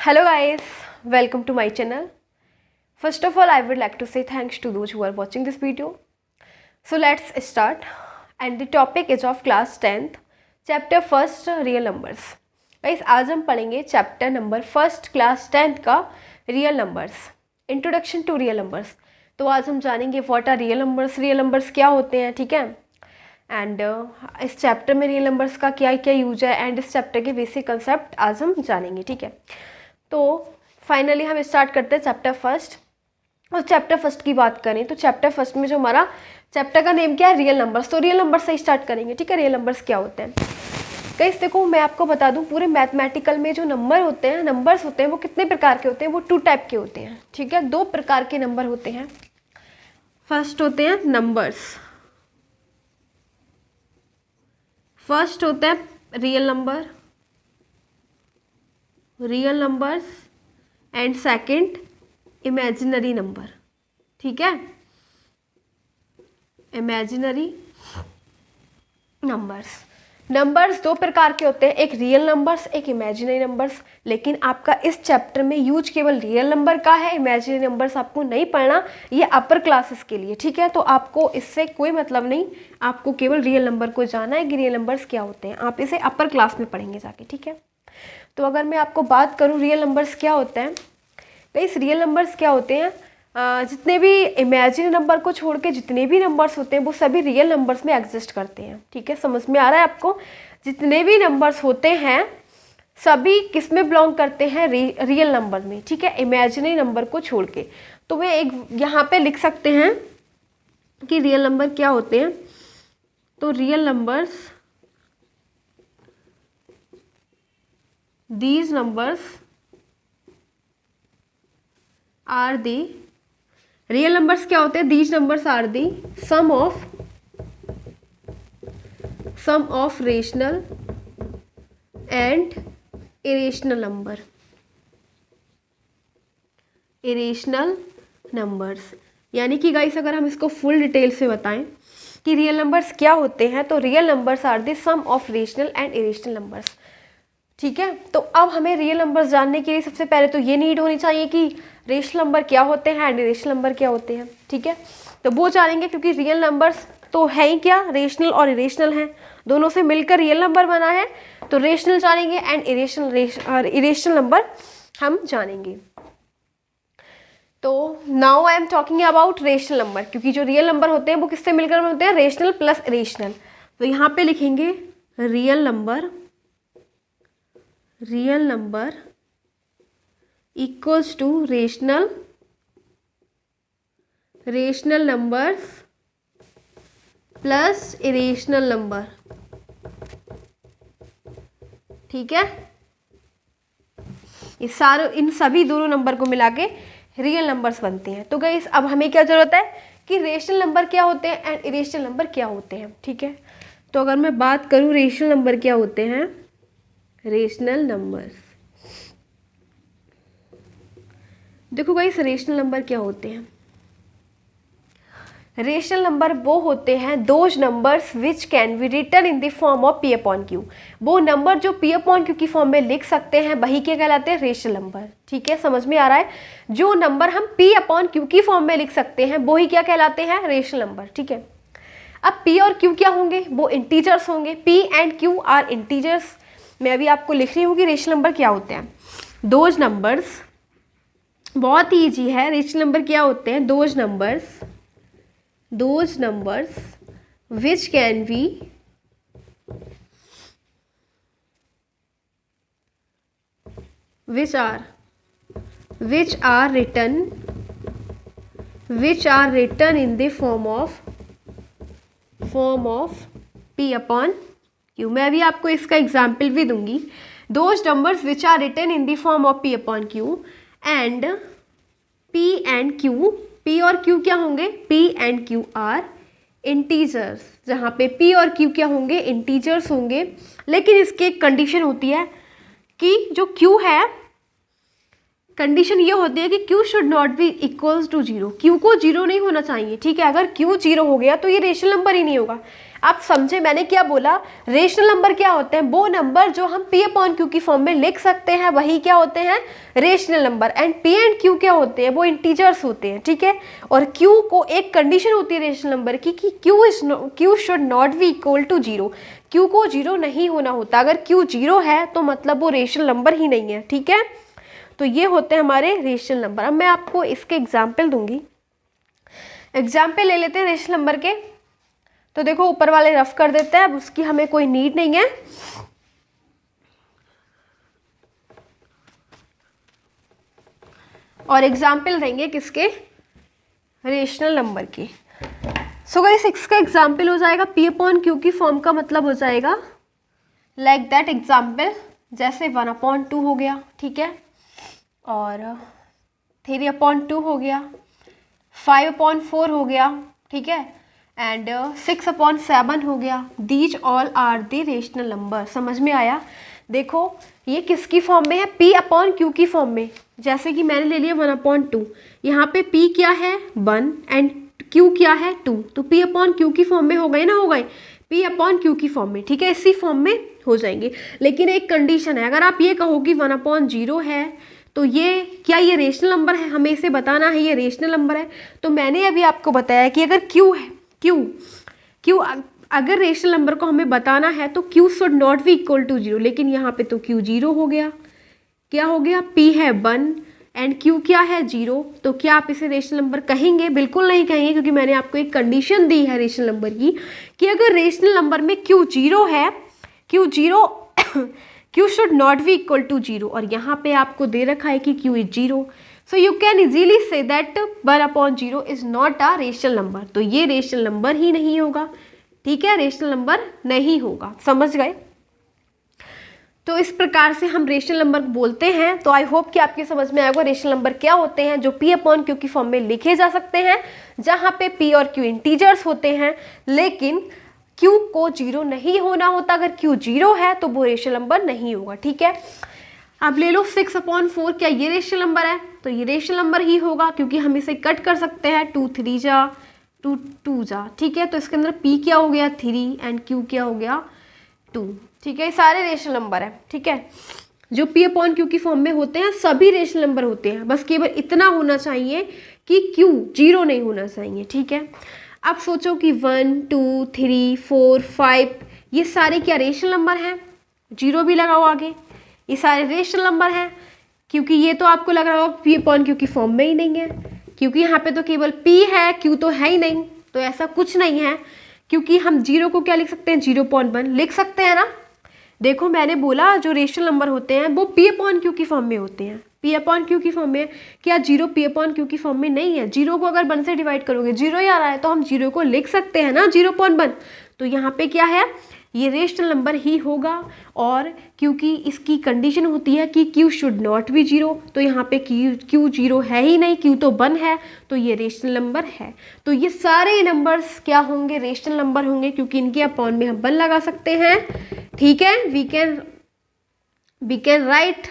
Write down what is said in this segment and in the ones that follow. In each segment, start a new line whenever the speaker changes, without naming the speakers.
Hello guys, welcome to my channel. First of all, I would like to say thanks to those who are watching this video. So let's start. And the topic is of class 10th, chapter 1st real numbers. Guys, आज हम पढ़ेंगे chapter number 1st class 10th का real numbers, introduction to real numbers. तो आज हम जानेंगे what are real numbers क्या होते हैं, ठीक है, एंड इस चैप्टर में रियल नंबर्स का क्या क्या यूज है एंड इस चैप्टर के बेसिक कंसेप्ट आज हम जानेंगे, ठीक है. तो फाइनली हम स्टार्ट करते हैं चैप्टर फर्स्ट. और चैप्टर फर्स्ट की बात करें तो चैप्टर फर्स्ट में जो हमारा चैप्टर का नेम क्या है, रियल नंबर्स. तो रियल नंबर से स्टार्ट करेंगे, ठीक है. रियल नंबर्स क्या होते हैं गाइस, देखो मैं आपको बता दूं, पूरे मैथमेटिकल में जो नंबर होते हैं, नंबर्स होते हैं, वो कितने प्रकार के होते हैं, वो 2 टाइप के होते हैं, ठीक है. 2 प्रकार के नंबर होते हैं. फर्स्ट होते हैं नंबर्स, फर्स्ट होता है real numbers and second imaginary number, ठीक है. इमेजिनरी नंबर्स 2 प्रकार के होते हैं, एक रियल नंबर्स, एक इमेजिनरी नंबर्स. लेकिन आपका इस चैप्टर में यूज केवल रियल नंबर का है, इमेजिनरी नंबर्स आपको नहीं पढ़ना, ये अपर क्लासेस के लिए, ठीक है. तो आपको इससे कोई मतलब नहीं, आपको केवल रियल नंबर को जाना है कि रियल नंबर्स क्या होते हैं. आप इसे अपर क्लास में पढ़ेंगे जाके, ठीक है. तो अगर मैं आपको बात करूँ रियल नंबर्स क्या होते हैं, तो इस रियल नंबर्स क्या होते हैं, जितने भी इमेजिनरी नंबर को छोड़ के जितने भी नंबर्स होते हैं वो सभी रियल नंबर्स में एग्जिस्ट करते हैं, ठीक है. समझ में आ रहा है आपको, जितने भी नंबर्स होते हैं सभी किस में बिलोंग करते हैं, रियल नंबर में, ठीक है, इमेजिनरी नंबर को छोड़ के. तो वे एक यहाँ पे लिख सकते हैं कि रियल नंबर क्या होते हैं. तो real numbers, these numbers are the, real numbers क्या होते हैं, these numbers are the sum of rational and irrational numbers. यानी कि गाइस अगर हम इसको फुल डिटेल से बताएं कि रियल नंबर्स क्या होते हैं, तो real numbers are the sum of rational and irrational numbers, ठीक है. तो अब हमें रियल नंबर्स जानने के लिए सबसे पहले तो ये नीड होनी चाहिए कि रेशनल नंबर क्या होते हैं एंड इरेशनल नंबर क्या होते हैं, ठीक है. तो वो जानेंगे क्योंकि रियल नंबर्स तो है ही क्या, रेशनल और इरेशनल हैं, दोनों से मिलकर रियल नंबर बना है. तो रेशनल जानेंगे एंड इरेशनल नंबर हम जानेंगे. तो now I am talking about rational number, क्योंकि जो रियल नंबर होते हैं वो किससे मिलकर होते हैं, रेशनल प्लस इरेशनल. तो यहाँ पे लिखेंगे real number equals to rational numbers plus irrational number, ठीक है. इन सभी दोनों नंबर को मिला के रियल नंबर्स बनते हैं. तो गाइस अब हमें क्या जरूरत है कि रेशनल नंबर क्या होते हैं एंड इरेशनल नंबर क्या होते हैं, ठीक है. तो अगर मैं बात करूं रेशनल नंबर क्या होते हैं, रेशनल नंबर्स, देखो गाइस रेशनल नंबर क्या होते हैं. रेशनल नंबर वो होते हैं those numbers which can be written in the form of P upon Q. वो नंबर जो पी अपॉन क्यू की फॉर्म में लिख सकते हैं वही क्या कहलाते हैं, रेशनल नंबर, ठीक है. समझ में आ रहा है, जो नंबर हम पी अपॉन क्यू की फॉर्म में लिख सकते हैं वो ही क्या कहलाते हैं, रेशनल नंबर, ठीक है. अब पी और क्यू क्या होंगे, वो इंटीजर्स होंगे. P and Q R integers. मैं अभी आपको लिख रही हूँ कि रेशनल नंबर क्या होते हैं. दोज नंबर्स, बहुत ही ईजी है, रेशनल नंबर क्या होते हैं, those numbers which can B which are written in the form of p upon q. मैं अभी आपको इसका एग्जाम्पल भी दूंगी. Those numbers which are written in the form of p upon q and p and q, p और q क्या होंगे, p and q are integers. जहाँ पे p और q क्या होंगे, इंटीजर्स होंगे. लेकिन इसकी एक कंडीशन होती है कि जो q है, कंडीशन ये होती है कि q should not be equals to 0. q को 0 नहीं होना चाहिए, ठीक है. अगर q 0 हो गया तो ये रेशनल नंबर ही नहीं होगा. आप समझे मैंने क्या बोला, रेशनल नंबर क्या होते हैं, वो नंबर जो हम p अपॉन q की फॉर्म में लिख सकते हैं वही क्या होते हैं, rational number. And p and q क्या होते हैं, वो इंटीजर्स होते हैं, ठीक है। और q को एक कंडीशन होती है रेशनल नंबर की कि q should not be equal to 0, q को 0 नहीं होना होता। अगर q 0 है तो मतलब वो रेशनल नंबर ही नहीं है, ठीक है। तो ये होते हैं हमारे रेशनल नंबर। अब मैं आपको इसके एग्जाम्पल दूंगी, एग्जाम्पल ले लेते हैं रेशनल नंबर के। तो देखो ऊपर वाले रफ कर देते हैं, अब उसकी हमें कोई नीड नहीं है। और एग्जाम्पल देंगे किसके, रेशनल नंबर के। सो गाइस इसका एग्जाम्पल हो जाएगा p अपॉन q की फॉर्म का मतलब हो जाएगा लाइक दैट एग्जाम्पल, जैसे 1 अपॉन 2 हो गया, ठीक है, और 3 अपॉन 2 हो गया, 5 अपॉन 4 हो गया, ठीक है, एंड 6 अपॉन 7 हो गया। These all are the rational number. समझ में आया। देखो ये किसकी फॉर्म में है, p अपॉन q की फॉर्म में। जैसे कि मैंने ले लिया 1 अपॉन 2, यहाँ पे p क्या है 1 एंड q क्या है 2, तो p अपॉन q की फॉर्म में हो गए ना, हो गए p अपॉन q की फॉर्म में, ठीक है, इसी फॉर्म में हो जाएंगे। लेकिन एक कंडीशन है, अगर आप ये कहो कि 1 अपॉन 0 है तो ये क्या, ये रेशनल नंबर है, हमें इसे बताना है ये रेशनल नंबर है। तो मैंने अभी आपको बताया कि अगर q है, q अगर रेशनल नंबर को हमें बताना है तो q should not be equal to 0, लेकिन यहाँ पे तो q 0 हो गया, क्या हो गया, p है 1 एंड q क्या है 0, तो क्या आप इसे रेशनल नंबर कहेंगे, बिल्कुल नहीं कहेंगे, क्योंकि मैंने आपको एक कंडीशन दी है रेशनल नंबर की कि अगर रेशनल नंबर में q 0 है, q should not be equal to 0, और यहाँ पे आपको दे रखा है कि q is 0, so you can easily say that 1 upon 0 is not a rational number. तो ये रेशनल नंबर ही नहीं होगा, ठीक है, रेशनल नंबर नहीं होगा। समझ गए। तो इस प्रकार से हम रेशनल नंबर बोलते हैं। तो आई होप कि आपके समझ में आएगा रेशनल नंबर क्या होते हैं, जो p अपॉन q की फॉर्म में लिखे जा सकते हैं, जहाँ पे p और q इंटीजर्स होते हैं, लेकिन q को 0 नहीं होना होता। अगर q 0 है तो वो रेशनल नंबर नहीं होगा, ठीक है। अब ले लो 6 अपॉन 4, क्या ये रेशनल नंबर है, तो ये रेशनल नंबर ही होगा, क्योंकि हम इसे कट कर सकते हैं, 2 3 जा 2 2 जा, ठीक है। तो इसके अंदर p क्या हो गया 3 एंड q क्या हो गया 2, ठीक है। ये सारे रेशनल नंबर है, ठीक है, जो p अपॉन q की फॉर्म में होते हैं, सभी रेशनल नंबर होते हैं। बस केवल इतना होना चाहिए कि q 0 नहीं होना चाहिए, ठीक है। अब सोचो कि 1 2 3 4 5 ये सारे क्या रेशनल नंबर हैं, 0 भी लगाओ आगे, ये सारे रेशनल नंबर हैं, क्योंकि ये तो आपको लग रहा होगा p अपॉन q की फॉर्म में ही नहीं है, क्योंकि यहाँ पे तो केवल p है, q तो है ही नहीं। तो ऐसा कुछ नहीं है, क्योंकि हम 0 को क्या लिख सकते हैं, 0.1 लिख सकते हैं ना। देखो मैंने बोला जो रेशनल नंबर होते हैं वो p अपॉन q की फॉर्म में होते हैं, p अपॉन q की फॉर्म में। क्या 0 p अपॉन q की फॉर्म में नहीं है, 0 को अगर 1 से डिवाइड करोगे 0 ही आ रहा है, तो हम 0 को लिख सकते हैं ना 0.1। तो यहाँ पे क्या है, ये रेशनल नंबर ही होगा। और क्योंकि इसकी कंडीशन होती है कि q शुड नॉट बी 0, तो यहाँ पे q 0 है ही नहीं, q तो 1 है, तो ये रेशनल नंबर है। तो ये सारे नंबर्स क्या होंगे, रेशनल नंबर होंगे, क्योंकि इनके अपॉन में हम 1 लगा सकते हैं, ठीक है। We can write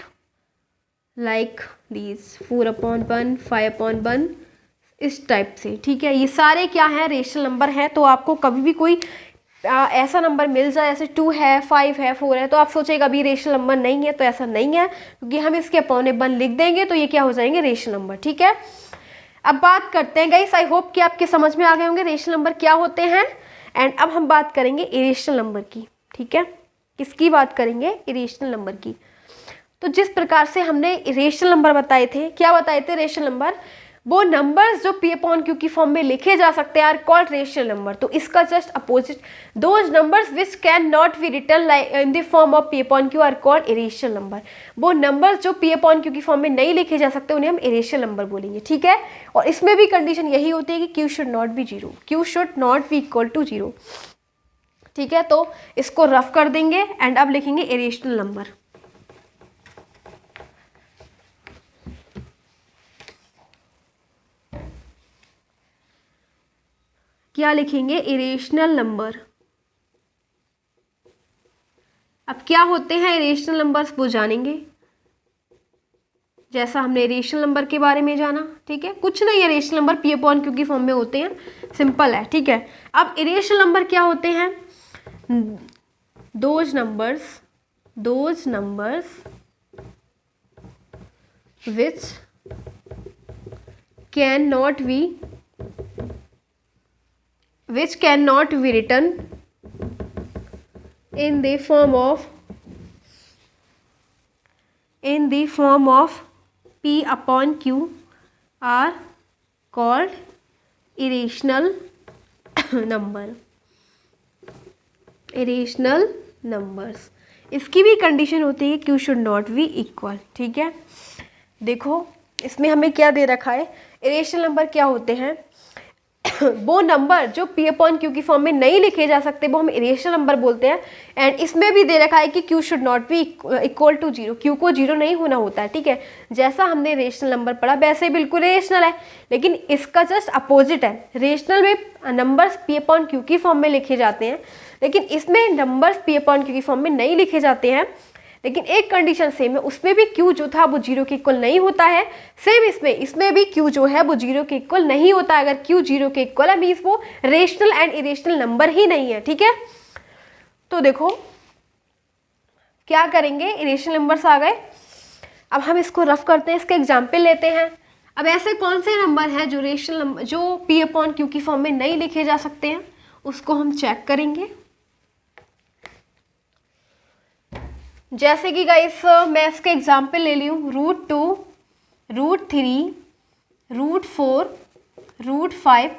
like this 4 upon 1 5 upon 1 इस टाइप से, ठीक है। ये सारे क्या है, रेशनल नंबर है। तो आपको कभी भी कोई ऐसा नंबर मिल जाए, जैसे 2 है 5 है 4 है, तो आप सोचेगा अभी रेशनल नंबर नहीं है, तो ऐसा नहीं है, क्योंकि हम इसके अपॉन में 1 लिख देंगे तो ये क्या हो जाएंगे, रेशनल नंबर, ठीक है। अब बात करते हैं गाइस, आई होप कि आपके समझ में आ गए होंगे रेशनल नंबर क्या होते हैं। एंड अब हम बात करेंगे इरेशनल नंबर की, ठीक है। किसकी बात करेंगे, इरेशनल नंबर की। तो जिस प्रकार से हमने रेशनल नंबर बताए थे, क्या बताए थे रेशनल नंबर, वो नंबर्स जो p अपॉन q की फॉर्म में लिखे जा सकते हैं आर कॉल्ड रेशनल नंबर। तो इसका just opposite, those numbers which can not be written in the form of p upon q are called irrational number. वो नंबर्स जो p अपॉन q की फॉर्म में नहीं लिखे जा सकते उन्हें हम इरेशनल नंबर बोलेंगे, ठीक है। और इसमें भी कंडीशन यही होती है कि q should not be 0, q should not be equal to 0, ठीक है। तो इसको रफ कर देंगे एंड अब लिखेंगे इरेशनल नंबर। क्या लिखेंगे, इरेशनल नंबर। अब क्या होते हैं इरेशनल नंबर्स वो जानेंगे, जैसा हमने इरेशनल नंबर के बारे में जाना, ठीक है। कुछ नहीं है, irrational number p upon q की फॉर्म में होते हैं, सिंपल है, ठीक है। अब इरेशनल नंबर क्या होते हैं, those numbers which cannot be written in the form of P upon Q are called irrational numbers। इसकी भी कंडीशन होती है Q should not be equal. ठीक है, देखो इसमें हमें क्या दे रखा है, इरेशनल नंबर क्या होते हैं, वो नंबर जो P अपॉन Q की फॉर्म में नहीं लिखे जा सकते वो हम इरेशनल नंबर बोलते हैं। एंड इसमें भी दे रखा है कि Q should not be equal to 0, Q को 0 नहीं होना होता है। ठीक है, जैसा हमने रेशनल नंबर पढ़ा वैसे ही बिल्कुल रेशनल है, लेकिन इसका जस्ट अपोजिट है। रेशनल में नंबर्स P अपॉन Q की फॉर्म में लिखे जाते हैं, लेकिन इसमें नंबर्स P अपॉन Q की फॉर्म में नहीं लिखे जाते हैं। लेकिन एक कंडीशन सेम है, उसमें भी Q जो था वो 0 के इक्वल नहीं होता है। सेम इसमें भी Q जो है वो 0 के इक्वल नहीं होता है। अगर Q 0 के इक्वल है मीन्स वो रेशनल एंड इरेशनल नंबर ही नहीं है। ठीक है, तो देखो क्या करेंगे, इरेशनल नंबर्स आ गए, अब हम इसको रफ करते हैं, इसका एग्जाम्पल लेते हैं। अब ऐसे कौन से नंबर हैं जो रेशनल नंबर जो P अपॉन Q की फॉर्म में नहीं लिखे जा सकते हैं, उसको हम चेक करेंगे। जैसे कि गाइस मैं इसके एग्जाम्पल ले ली हूँ, √2, √3, √4, √5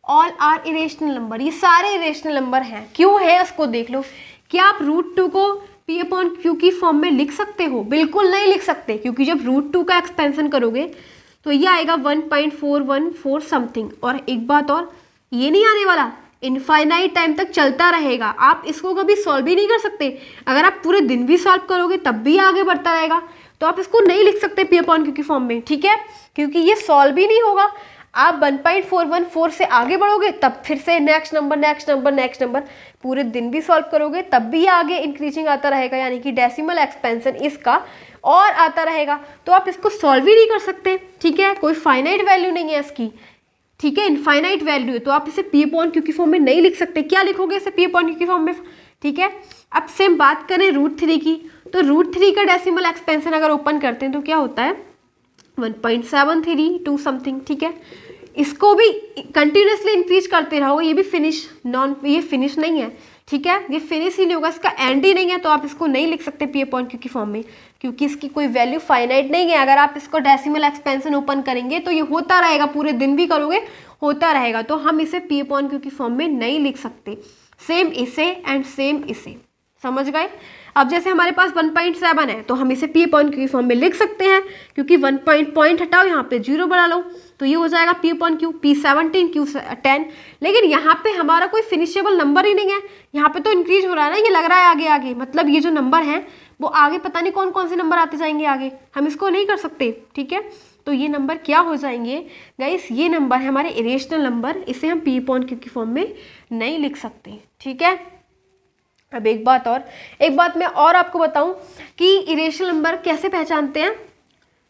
ऑल आर इरेशनल नंबर। ये सारे इरेशनल नंबर हैं। क्यों है उसको देख लो। क्या आप √2 को P अपॉन Q की फॉर्म में लिख सकते हो? बिल्कुल नहीं लिख सकते, क्योंकि जब √2 का एक्सपेंशन करोगे तो ये आएगा 1.414 समथिंग। और एक बात और, ये नहीं आने वाला, इनफाइनाइट टाइम तक चलता रहेगा। आप इसको कभी सॉल्व ही नहीं कर सकते। अगर आप पूरे दिन भी सॉल्व करोगे तब भी आगे बढ़ता रहेगा, तो आप इसको नहीं लिख सकते P अपॉन Q की फॉर्म में। ठीक है, क्योंकि ये सॉल्व ही नहीं होगा। आप 1.414 से आगे बढ़ोगे तब फिर से नेक्स्ट नंबर, पूरे दिन भी सॉल्व करोगे तब भी आगे इंक्रीजिंग आता रहेगा, यानी कि डेसिमल एक्सपेंशन इसका और आता रहेगा। तो आप इसको सॉल्व ही नहीं कर सकते। ठीक है, कोई फाइनाइट वैल्यू नहीं है इसकी। ठीक है, इनफाइनाइट वैल्यू है, तो आप इसे P अपॉन Q की फॉर्म में नहीं लिख सकते। क्या लिखोगे इसे P अपॉन Q की फॉर्म में? ठीक है, अब सेम बात करें √3 की, तो √3 का डेसिमल एक्सपेंशन अगर ओपन करते हैं तो क्या होता है 1.732 समथिंग। ठीक है, इसको भी कंटिन्यूसली इंक्रीज करते रहोगे, ये भी ये फिनिश नहीं है। ठीक है, ये फिनिश ही नहीं होगा, इसका एंड ही नहीं है, तो आप इसको नहीं लिख सकते P अपॉन Q की फॉर्म में, क्योंकि इसकी कोई वैल्यू फाइनाइट नहीं है। अगर आप इसको डेसिमल एक्सपेंशन ओपन करेंगे तो ये होता रहेगा, पूरे दिन भी करोगे होता रहेगा, तो हम इसे P अपॉन Q की फॉर्म में नहीं लिख सकते। सेम इसे एंड सेम इसे, समझ गए। अब जैसे हमारे पास 1.7 है तो हम इसे P अपॉन Q की फॉर्म में लिख सकते हैं, क्योंकि 1 पॉइंट हटाओ, यहाँ पे 0 बढ़ा लो, तो ये हो जाएगा P upon Q, P17, Q10। लेकिन यहाँ पे हमारा कोई फिनिशेबल नंबर ही नहीं है, यहाँ पे तो इंक्रीज हो रहा है ना, ये लग रहा है आगे आगे, मतलब ये जो नंबर है वो आगे पता नहीं कौन कौन से नंबर आते जाएंगे आगे, हम इसको नहीं कर सकते। ठीक है, तो ये नंबर क्या हो जाएंगे गाइस, ये नंबर है हमारे इरेशनल नंबर, इसे हम P अपॉन Q की फॉर्म में नहीं लिख सकते। ठीक है, अब एक बात मैं और आपको बताऊं कि इरेशनल नंबर कैसे पहचानते हैं।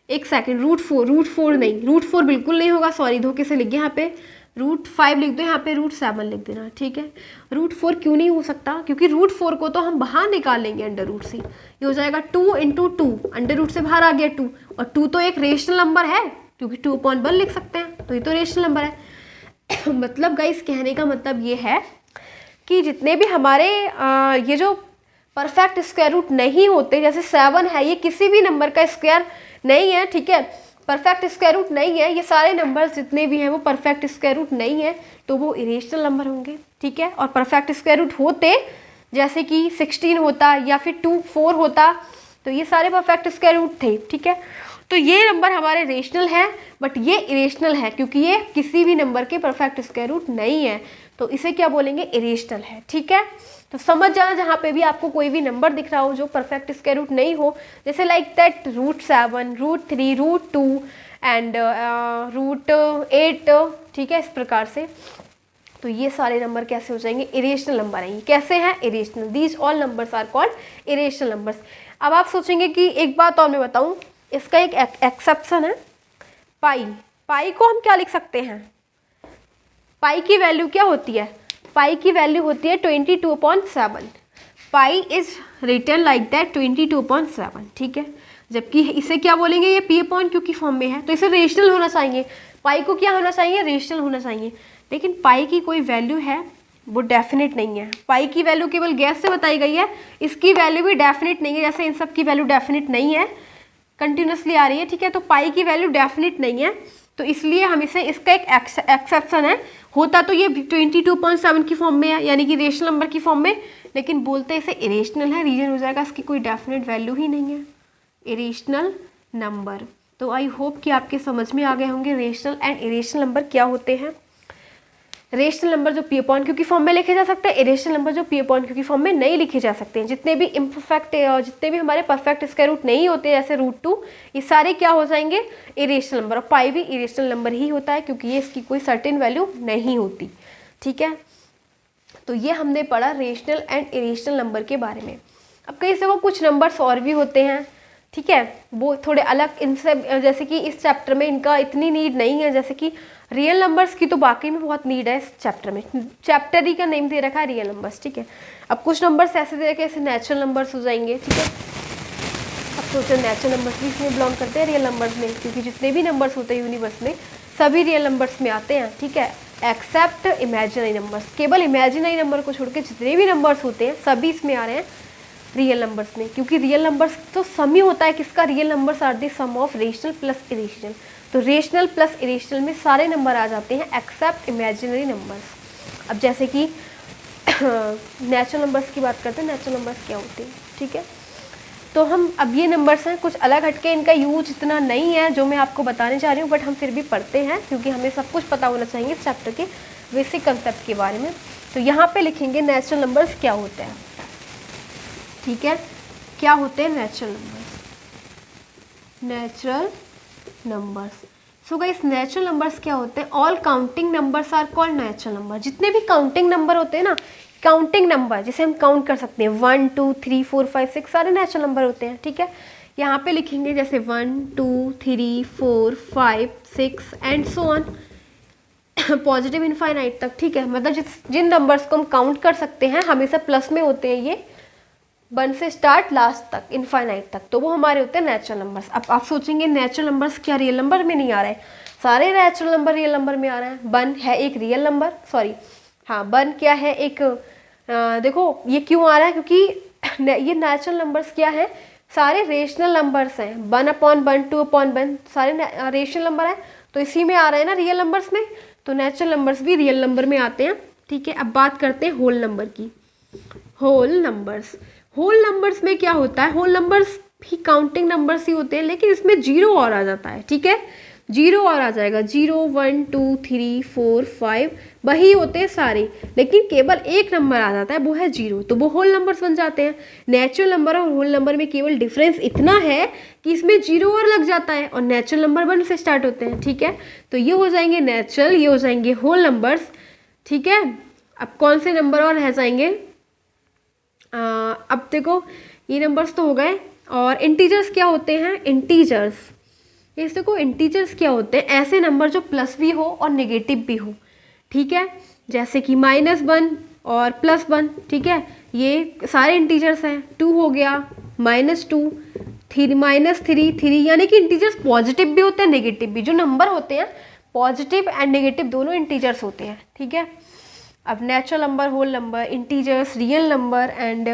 एक सेकंड, √4 नहीं, √4 बिल्कुल नहीं होगा, सॉरी धोखे से लिख गया, यहाँ पे √5 लिख दो, यहाँ पे √7 लिख देना। ठीक है, √4 क्यों नहीं हो सकता, क्योंकि √4 को तो हम बाहर निकाल लेंगे अंडर रूट से, ये हो जाएगा 2 × 2, अंडर रूट से बाहर आ गया 2, और 2 तो एक रेशनल नंबर है, क्योंकि 2/1 लिख सकते हैं, तो ये तो रेशनल नंबर है। मतलब गाइस कहने का मतलब ये है कि जितने भी हमारे ये जो परफेक्ट स्क्वायर रूट नहीं होते, जैसे 7 है, ये किसी भी नंबर का स्क्वायर नहीं है। ठीक है, परफेक्ट स्क्वायर रूट नहीं है, ये सारे नंबर्स जितने भी हैं वो परफेक्ट स्क्वायर रूट नहीं है, तो वो इरेशनल नंबर होंगे। ठीक है, और परफेक्ट स्क्वायर रूट होते जैसे कि 16 होता या फिर 4 होता, तो ये सारे परफेक्ट स्क्वायर रूट थे। ठीक है, तो ये नंबर हमारे रेशनल है, बट ये इरेशनल है, क्योंकि ये किसी भी नंबर के परफेक्ट स्क्वायर रूट नहीं है, तो इसे क्या बोलेंगे, इरेशनल है। ठीक है, तो समझ जाना जहाँ पे भी आपको कोई भी नंबर दिख रहा हो जो परफेक्ट स्क्वायर रूट नहीं हो, जैसे लाइक दैट √7, √3, √2 एंड √8। ठीक है, इस प्रकार से, तो ये सारे नंबर कैसे हो जाएंगे, इरेशनल नंबर हैं। ये कैसे हैं, irrational. These all numbers are called irrational numbers. अब आप सोचेंगे कि एक बात और मैं बताऊं, इसका एक एक्सेप्शन है, पाई को हम क्या लिख सकते हैं, पाई की वैल्यू क्या होती है पाई की वैल्यू होती है 22/7। Pi is written like that 22/7, ठीक है। जबकि इसे क्या बोलेंगे, ये p/q की फॉर्म में है तो इसे रेशनल होना चाहिए। पाई को क्या होना चाहिए, रेशनल होना चाहिए। लेकिन पाई की कोई वैल्यू है वो डेफिनेट नहीं है। पाई की वैल्यू केवल गैस से बताई गई है, इसकी वैल्यू भी डेफिनेट नहीं है। जैसे इन सब की वैल्यू डेफिनेट नहीं है, कंटिन्यूसली आ रही है, ठीक है। तो पाई की वैल्यू डेफिनेट नहीं है, तो इसलिए हम इसे, इसका एक एक्सेप्शन है। होता तो ये 22/7 की फॉर्म में है, यानी कि रेशनल नंबर की फॉर्म में, लेकिन बोलते इसे इरेशनल है, रीजन हो जाएगा इसकी कोई डेफिनेट वैल्यू ही नहीं है, इरेशनल नंबर। तो आई होप कि आपके समझ में आ गए होंगे रेशनल एंड इरेशनल नंबर क्या होते हैं। रेशनल नंबर जो p/q की फॉर्म में लिखे जा सकते हैं, इरेशनल नंबर जो p/q की फॉर्म में नहीं लिखे जा सकते हैं। जितने भी इम्परफेक्ट और जितने भी हमारे परफेक्ट स्क्वायर रूट नहीं होते, जैसे √2, ये सारे क्या हो जाएंगे, इरेशनल नंबर। और पाई भी इरेशनल नंबर ही होता है, क्योंकि ये इसकी कोई सर्टेन वैल्यू नहीं होती, ठीक है। तो ये हमने पढ़ा रेशनल एंड इरेशनल नंबर के बारे में। अब कई से वो कुछ नंबर्स और भी होते हैं, ठीक है, वो थोड़े अलग इनसे, जैसे कि इस चैप्टर में इनका इतनी नीड नहीं है। जैसे कि रियल नंबर्स की तो बाकी में बहुत नीड है इस चैप्टर में। चैप्टर ही का नेम दे रखा है रियल नंबर्स, ठीक है। अब कुछ नंबर्स ऐसे दे रखे, ऐसे नेचुरल नंबर्स हो जाएंगे, ठीक है। अब सोचो नेचुरल नंबर्स भी इसमें बिलोंग करते हैं रियल नंबर्स में, क्योंकि जितने भी नंबर्स होते हैं यूनिवर्स में सभी रियल नंबर्स में आते हैं, ठीक है, एक्सेप्ट इमेजिनरी नंबर्स। केवल इमेजिनरी नंबर को छोड़ के जितने भी नंबर्स होते हैं सभी इसमें आ रहे हैं रियल नंबर्स में, क्योंकि रियल नंबर्स तो सम ही होता है किसका, real numbers are the sum of rational plus irrational. तो रेशनल प्लस इरेशनल में सारे नंबर आ जाते हैं एक्सेप्ट इमेजिनरी नंबर्स। अब जैसे कि नेचुरल नंबर्स की बात करते हैं, नेचुरल नंबर्स क्या होते हैं, ठीक है। तो हम अब ये नंबर्स हैं कुछ अलग हटके, इनका यूज इतना नहीं है जो मैं आपको बताने जा रही हूँ, बट हम फिर भी पढ़ते हैं क्योंकि हमें सब कुछ पता होना चाहिए इस चैप्टर के बेसिक कंसेप्ट के बारे में। तो यहाँ पे लिखेंगे नेचुरल नंबर्स क्या होते हैं, ठीक है। क्या होते हैं natural numbers, natural numbers. So guys natural numbers क्या होते हैं, all counting numbers are called natural number. जितने भी काउंटिंग नंबर होते हैं ना, काउंटिंग नंबर जिसे हम काउंट कर सकते हैं, 1 2 3 4 5 6 सारे नेचुरल नंबर होते हैं, ठीक है। यहाँ पे लिखेंगे जैसे 1 2 3 4 5 6 and so on, positive infinite तक, ठीक है। मतलब जिन नंबर्स को हम काउंट कर सकते हैं हमेशा प्लस में होते हैं, ये 1 से स्टार्ट लास्ट तक इनफाइनाइट तक, तो वो हमारे होते हैं नेचुरल नंबर्स। अब आप सोचेंगे नेचुरल नंबर्स क्या रियल नंबर में नहीं आ रहे हैं, सारे नेचुरल नंबर रियल नंबर में आ रहे हैं। 1 है एक रियल नंबर, सॉरी हाँ 1 क्या है एक, देखो ये क्यों आ रहा है, क्योंकि ये नेचुरल नंबर्स क्या है, सारे रेशनल नंबर्स हैं। 1/1 2/1 सारे रेशनल नंबर हैं, तो इसी में आ रहे हैं ना रियल नंबर्स में, तो नेचुरल नंबर्स भी रियल नंबर में आते हैं, ठीक है। अब बात करते हैं होल नंबर की। होल नंबर्स, होल नंबर्स में क्या होता है, होल नंबर्स भी काउंटिंग नंबर्स ही होते हैं, लेकिन इसमें 0 और आ जाता है, ठीक है। 0 और आ जाएगा, 0 1 2 3 4 5 वही होते हैं सारे, लेकिन केवल एक नंबर आ जाता है, वो है 0, तो वो होल नंबर्स बन जाते हैं। नेचुरल नंबर और होल नंबर में केवल डिफरेंस इतना है कि इसमें 0 और लग जाता है, और नेचुरल नंबर 1 से स्टार्ट होते हैं, ठीक है। तो ये हो जाएंगे नेचुरल, ये हो जाएंगे होल नंबर्स, ठीक है। अब कौन से नंबर और रह जाएंगे, अब देखो ये नंबर्स तो हो गए, और इंटीजर्स क्या होते हैं, इंटीजर्स, ये देखो इंटीजर्स क्या होते हैं, ऐसे नंबर जो प्लस भी हो और नेगेटिव भी हो, ठीक है। जैसे कि -1 और +1, ठीक है, ये सारे इंटीजर्स हैं। 2 हो गया, -2 3 3, यानी कि इंटीजर्स पॉजिटिव भी होते हैं नेगेटिव भी। जो नंबर होते हैं पॉजिटिव एंड नेगेटिव दोनों इंटीजर्स होते हैं, ठीक है। अब natural number, whole number, integers, real number and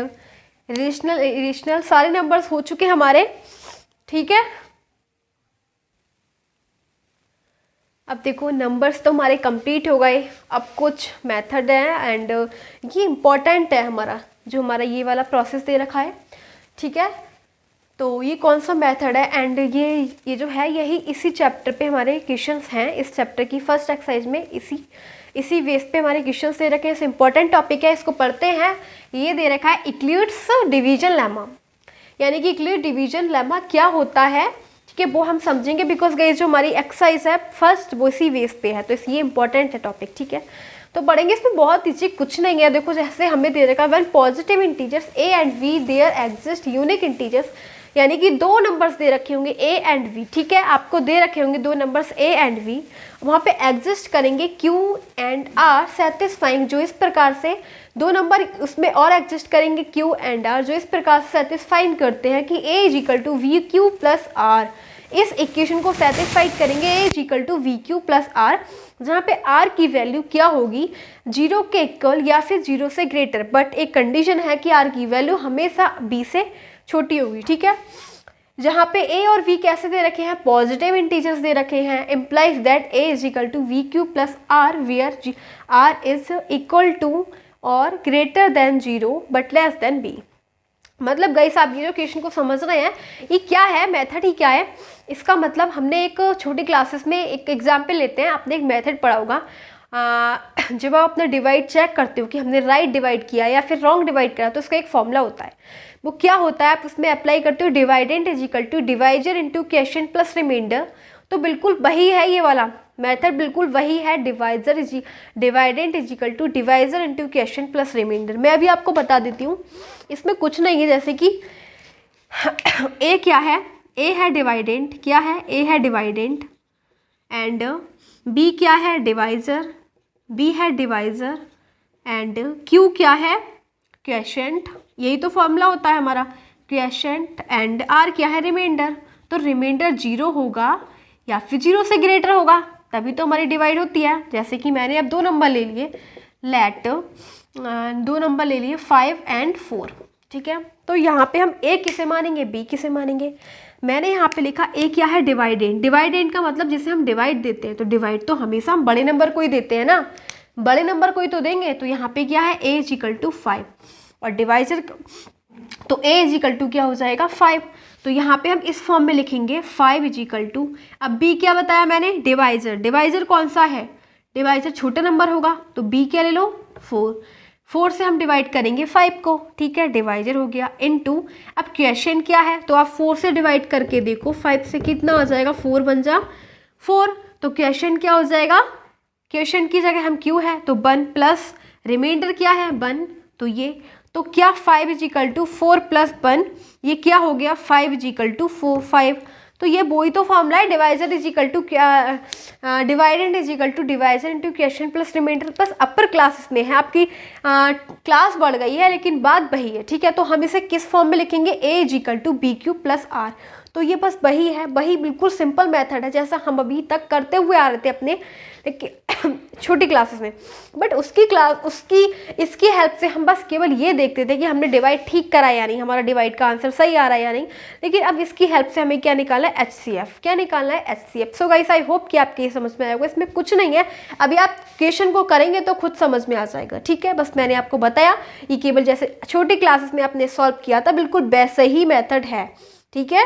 rational irrational सारे नंबर्स हो चुके हमारे, ठीक है। अब देखो नंबर्स तो हमारे कंप्लीट हो गए, अब कुछ मेथड है एंड ये इम्पॉर्टेंट है हमारा, जो हमारा ये वाला प्रोसेस दे रखा है, ठीक है। तो ये कौन सा मेथड है, एंड ये जो है यही इसी चैप्टर पे हमारे क्वेश्चंस हैं, इस चैप्टर की फर्स्ट एक्सरसाइज में इसी बेस पे हमारे क्वेश्चंस दे रखे हैं। इम्पॉर्टेंट टॉपिक है, इसको पढ़ते हैं। ये दे रखा है इक्लिड्स डिवीजन लेमा, यानी कि इक्लिड डिवीजन लेमा क्या होता है, ठीक है, वो हम समझेंगे, बिकॉज गाइस जो हमारी एक्सरसाइज है फर्स्ट वो इसी बेस पे है, तो ये इंपॉर्टेंट है टॉपिक, ठीक है। तो पढ़ेंगे, इसमें बहुत इजी कुछ नहीं है। देखो जैसे हमें दे रखा है when positive integers a and v there exist unique integers, यानी कि दो नंबर्स दे रखे होंगे ए एंड वी, ठीक है, आपको दे रखे होंगे दो नंबर्स ए एंड वी, वहाँ पे एग्जिस्ट करेंगे क्यू एंड आर सेटिस्फाइंग, जो इस प्रकार से दो नंबर उसमें और एग्जिस्ट करेंगे क्यू एंड आर, जो इस प्रकार से सेटिस्फाइंग करते हैं कि a is equal to we Q plus r. इस इक्वेशन को सेटिस्फाइड करेंगे a is equal to we Q plus r, जहाँ पे आर की वैल्यू क्या होगी, 0 के इक्वल या फिर 0 से ग्रेटर, बट एक कंडीशन है कि आर की वैल्यू हमेशा बी से छोटी होगी, ठीक है। जहाँ पे ए और वी कैसे दे रखे हैं, पॉजिटिव इंटीजर्स दे रखे हैं, implies that a is equal to we Q plus r where r is equal to और greater than 0 but less than b. मतलब गाइस आप ये जो क्वेश्चन को समझ रहे हैं, ये क्या है, मेथड ही क्या है, इसका मतलब हमने एक छोटी क्लासेस में एक एग्जाम्पल लेते हैं, आपने एक मेथड पढ़ा होगा, जब आप अपना डिवाइड चेक करते हो कि हमने राइट डिवाइड किया या फिर रॉन्ग डिवाइड करा, तो उसका एक फॉर्मूला होता है, वो क्या होता है, आप उसमें अप्लाई करते हो dividend is equal to divisor into quotient plus remainder. तो बिल्कुल वही है ये वाला मेथड, बिल्कुल वही है, dividend is equal to divisor into quotient plus remainder. मैं अभी आपको बता देती हूँ, इसमें कुछ नहीं है, जैसे कि ए क्या है, ए है डिवाइडेंट, क्या है, ए है डिवाइडेंट एंड बी क्या है, डिवाइजर, बी है डिवाइजर एंड क्यू क्या है, क्वोशिएंट, यही तो फॉर्मूला होता है हमारा, क्वोशिएंट एंड आर क्या है, रिमाइंडर। तो रिमाइंडर 0 होगा या फिर 0 से ग्रेटर होगा, तभी तो हमारी डिवाइड होती है। जैसे कि मैंने अब दो नंबर ले लिए, दो नंबर ले लिए 5 एंड 4, ठीक है। तो यहाँ पे हम ए किसे मानेंगे, बी किसे मानेंगे। मैंने यहाँ पे लिखा ए क्या है, डिवाइडेंट, डिवाइडेंट का मतलब जिसे हम डिवाइड देते हैं, तो डिवाइड तो हमेशा हम बड़े नंबर को ही देते हैं ना, बड़े नंबर को ही तो देंगे। तो यहाँ पे क्या है, ए इज इक्वल टू 5 और डिवाइजर, तो ए इज इक्वल टू क्या हो जाएगा, 5। तो यहाँ पे हम इस फॉर्म में लिखेंगे 5 इज इक्वल टू, अब बी क्या बताया मैंने, डिवाइजर, डिवाइजर कौन सा है, डिवाइजर छोटा नंबर होगा, तो बी क्या ले लो, 4 से हम डिवाइड करेंगे 5 को, ठीक है, डिवाइजर हो गया इनटू, अब क्वोशिएंट क्या है, तो आप 4 से डिवाइड करके देखो 5 से कितना आ जाएगा, 4 बन जा 4, तो क्वोशिएंट क्या हो जाएगा, क्वोशिएंट की जगह हम क्यू है तो 1 प्लस रिमाइंडर क्या है 1, तो ये, तो क्या 5 इज इक्वल टू 4 प्लस 1, ये क्या हो गया 5 इज इक्वल टू 5। तो ये वही तो फॉर्मूला है, डिवाइजर इज इक्वल टू क्या, dividend is equal to divisor into quotient plus remainder. बस अपर क्लासेस में है, आपकी क्लास बढ़ गई है लेकिन बात वही है, ठीक है। तो हम इसे किस फॉर्म में लिखेंगे, a is equal to B Q plus are. तो ये बस वही है, वही बिल्कुल सिंपल मेथड है जैसा हम अभी तक करते हुए आ रहे थे अपने छोटी क्लासेस में, बट इसकी हेल्प से हम बस केवल ये देखते थे कि हमने डिवाइड ठीक करा या नहीं, हमारा डिवाइड का आंसर सही आ रहा है या नहीं। लेकिन अब इसकी हेल्प से हमें क्या निकालना है, HCF, क्या निकालना है, HCF। So guys I hope कि आपके समझ में आएगा, इसमें कुछ नहीं है, अभी आप क्वेश्चन को करेंगे तो खुद समझ में आ जाएगा, ठीक है। बस मैंने आपको बताया, ये केवल जैसे छोटी क्लासेस में आपने सॉल्व किया था बिल्कुल वैसे ही मेथड है, ठीक है।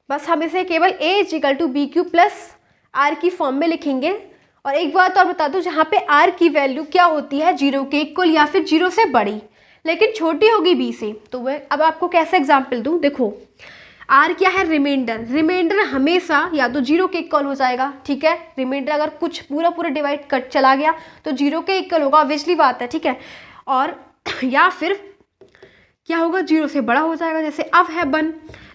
बस हम इसे केवल a is equal to B Q plus are की फॉर्म में लिखेंगे। और एक बात और बता दूं, जहाँ पे आर की वैल्यू क्या होती है, 0 के इक्वल या फिर 0 से बड़ी, लेकिन छोटी होगी बी से। तो वह अब आपको कैसे एग्जाम्पल दूं, देखो आर क्या है, रिमाइंडर, रिमाइंडर हमेशा या तो 0 के इक्वल हो जाएगा, ठीक है। रिमाइंडर अगर कुछ पूरा डिवाइड कट चला गया तो 0 के इक्वल होगा, ऑब्वियसली बात है, ठीक है। और या फिर क्या होगा, 0 से बड़ा हो जाएगा, जैसे अब है 1,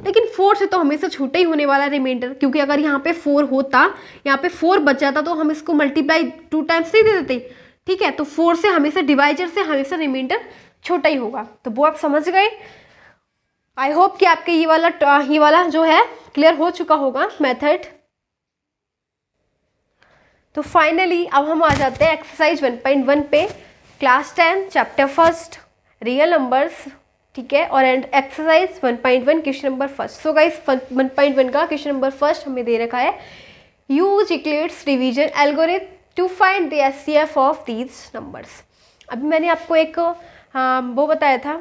लेकिन 4 से तो हमेशा छोटा ही होने वाला है रिमाइंडर, क्योंकि अगर यहाँ पे 4 होता, यहाँ पे 4 बच जाता तो हम इसको मल्टीप्लाई 2 टाइम्स नहीं दे देते, ठीक है। तो 4 से हमेशा डिवाइजर से हमेशा रिमाइंडर छोटा ही होगा, तो वो आप समझ गए। आई होप कि आपके ये वाला जो है क्लियर हो चुका होगा मेथड। तो फाइनली अब हम आ जाते हैं एक्सरसाइज 1.1 पे, क्लास 10 चैप्टर 1 रियल नंबर्स, ठीक है। और and exercise 1.1 question number 1। So guys 1.1 का क्वेश्चन नंबर 1 हमें दे रखा है, use Euclid's division algorithm to find the HCF of these numbers. अभी मैंने आपको एक वो बताया था,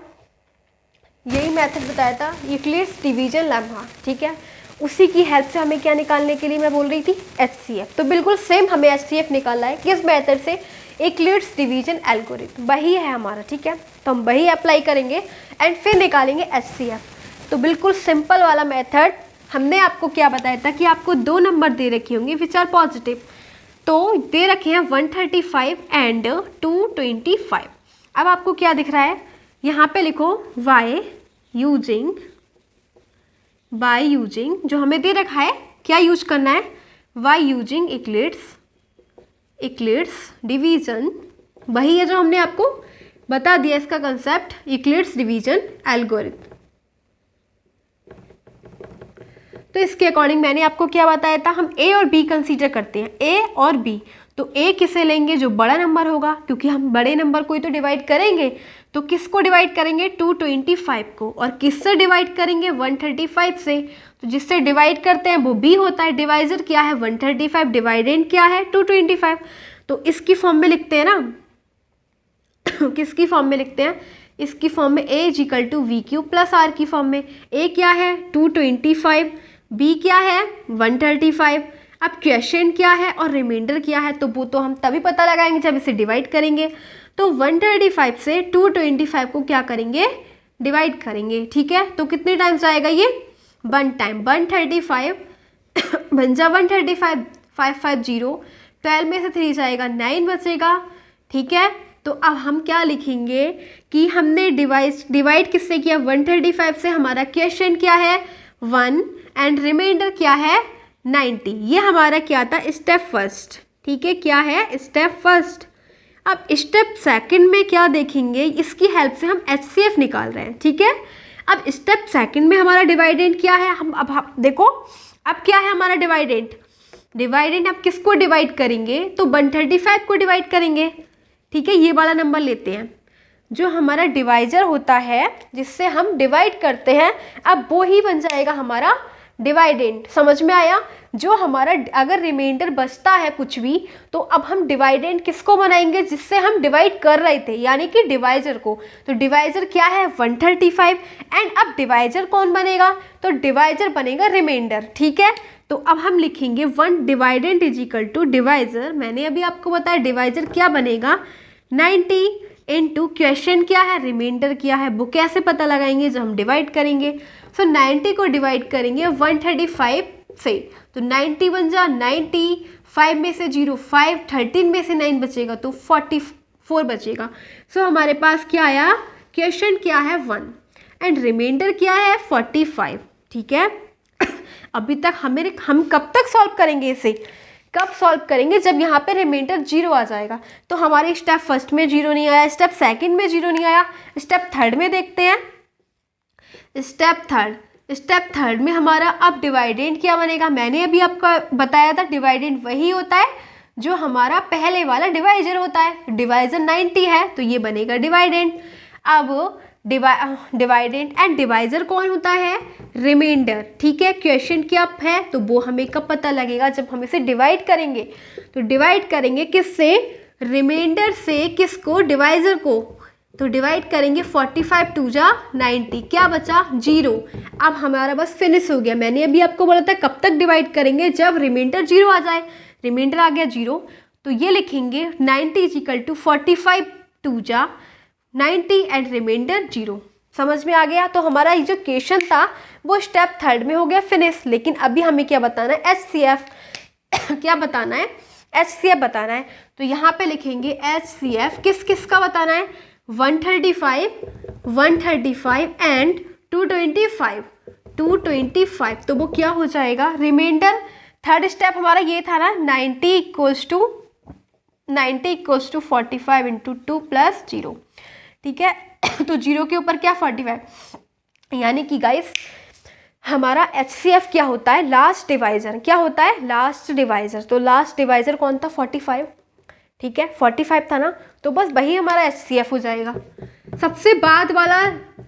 यही मेथड बताया था, यूक्लिड्स डिवीजन लेम्मा, ठीक है। उसी की हेल्प से हमें क्या निकालने के लिए मैं बोल रही थी, HCF। तो बिल्कुल सेम हमें HCF निकालना है, किस मेथड से, यूक्लिड्स डिवीजन एल्गोरिथम, वही है हमारा, ठीक है। तो हम वही अप्लाई करेंगे एंड फिर निकालेंगे HCF। तो बिल्कुल सिंपल वाला मेथड। हमने आपको क्या बताया था कि आपको 2 नंबर दे रखे होंगे विच आर पॉजिटिव, तो दे रखे हैं 135 एंड 225। अब आपको क्या दिख रहा है, यहाँ पे लिखो y यूजिंग जो हमें दे रखा है क्या यूज करना है, बाय यूजिंग इक्लिड्स डिवीजन, वही है जो हमने आपको बता दिया इसका कंसेप्ट, इक्लिड्स डिवीजन एल्गोरिथम। तो इसके अकॉर्डिंग मैंने आपको क्या बताया था, हम ए और बी कंसीडर करते हैं, ए और बी। तो ए किसे लेंगे, जो बड़ा नंबर होगा, क्योंकि हम बड़े नंबर को ही तो डिवाइड करेंगे। तो किसको डिवाइड करेंगे, 225 को, और किससे डिवाइड करेंगे, 135 से। तो जिससे डिवाइड करते हैं वो बी होता है, डिवाइजर क्या है 135, डिवाइडेंड क्या है 225। तो इसकी फॉर्म में लिखते हैं ना, किसकी फॉर्म में लिखते हैं, इसकी फॉर्म में a is equal to we Q plus are की फॉर्म में। ए क्या है 225, बी क्या है 135। अब क्वेश्चन क्या है और रिमाइंडर क्या है, तो वो तो हम तभी पता लगाएंगे जब इसे डिवाइड करेंगे। तो 135 से 225 को क्या करेंगे, डिवाइड करेंगे, ठीक है। तो कितने टाइम्स आएगा ये, 1 टाइम, 135 बन जा 135, 550, 12 में से 3 जाएगा 9 बचेगा, ठीक है। तो अब हम क्या लिखेंगे कि हमने डिवाइड किससे किया, 135 से। हमारा क्वेश्चन क्या है 1 एंड रिमाइंडर क्या है 90। ये हमारा क्या था, स्टेप फर्स्ट, ठीक है, क्या है स्टेप फर्स्ट। अब स्टेप सेकंड में क्या देखेंगे, इसकी हेल्प से हम HCF निकाल रहे हैं, ठीक है। अब स्टेप सेकंड में हमारा डिवाइडेंट क्या है, हम देखो अब क्या है हमारा डिवाइडेंट अब किसको डिवाइड करेंगे, तो 135 को डिवाइड करेंगे, ठीक है। ये वाला नंबर लेते हैं, जो हमारा डिवाइजर होता है जिससे हम डिवाइड करते हैं, अब वो ही बन जाएगा हमारा डिवाइडेंट। समझ में आया, जो हमारा अगर रिमाइंडर बचता है कुछ भी, तो अब हम डिवाइडेंट किसको बनाएंगे, जिससे हम डिवाइड कर रहे थे, यानी कि डिवाइजर को। तो डिवाइजर क्या है 135, एंड अब डिवाइजर कौन बनेगा, तो डिवाइजर बनेगा रिमाइंडर, ठीक है। तो अब हम लिखेंगे 1 dividend is equal to divisor, मैंने अभी आपको बताया डिवाइजर क्या बनेगा 90 इनटू क्वेश्चन क्या है रिमाइंडर क्या है, वो कैसे पता लगाएंगे, जब हम डिवाइड करेंगे। सो 90 को डिवाइड करेंगे 135 से, तो 90 बन जा 90, 5 में से 0 5, 13 में से 9 बचेगा तो 44 बचेगा। सो हमारे पास क्या आया, क्वेश्चन क्या है 1 एंड रिमाइंडर क्या है 45, ठीक है। अभी तक हम कब तक सॉल्व करेंगे इसे, कब सॉल्व करेंगे, जब यहाँ पे रिमाइंडर 0 आ जाएगा। तो हमारे स्टेप फर्स्ट में 0 नहीं आया, स्टेप सेकंड में 0 नहीं आया, स्टेप थर्ड में देखते हैं। स्टेप थर्ड में हमारा अब डिवाइडेंट क्या बनेगा, मैंने अभी आपको बताया था डिवाइडेंट वही होता है जो हमारा पहले वाला डिवाइजर होता है। डिवाइजर 90 है तो ये बनेगा डिवाइडेंट। अब डिवाइडेंट एंड डिवाइजर कौन होता है, रिमाइंडर, ठीक है। क्वेश्चन क्या है, तो वो हमें कब पता लगेगा, जब हम इसे डिवाइड करेंगे। तो डिवाइड करेंगे किससे, रिमाइंडर से, किसको, डिवाइजर को। तो डिवाइड करेंगे 45 2 जा 90, क्या बचा 0। अब हमारा बस फिनिश हो गया। मैंने अभी आपको बोला था कब तक डिवाइड करेंगे, जब रिमाइंडर 0 आ जाए। रिमाइंडर आ गया 0, तो ये लिखेंगे 90 इज इक्वल टू 45 2 जा 90 एंड रिमाइंडर 0। समझ में आ गया। तो हमारा ये जो क्वेश्चन था वो स्टेप थर्ड में हो गया फिनिश। लेकिन अभी हमें क्या बताना है, HCF क्या बताना है, HCF बताना है। तो यहाँ पे लिखेंगे HCF किस का बताना है, 135 एंड 225। तो वो क्या हो जाएगा, रिमाइंडर। थर्ड स्टेप हमारा ये था ना, 90 इक्वल्स टू 45 इंटू 2 प्लस 0, ठीक है। तो 0 के ऊपर क्या 45, यानी कि गाइस हमारा HCF क्या होता है, लास्ट डिवाइजर। क्या होता है, लास्ट डिवाइजर। तो लास्ट डिवाइजर कौन था 45, ठीक है, 45 था ना। तो बस वही हमारा HCF हो जाएगा। सबसे बाद वाला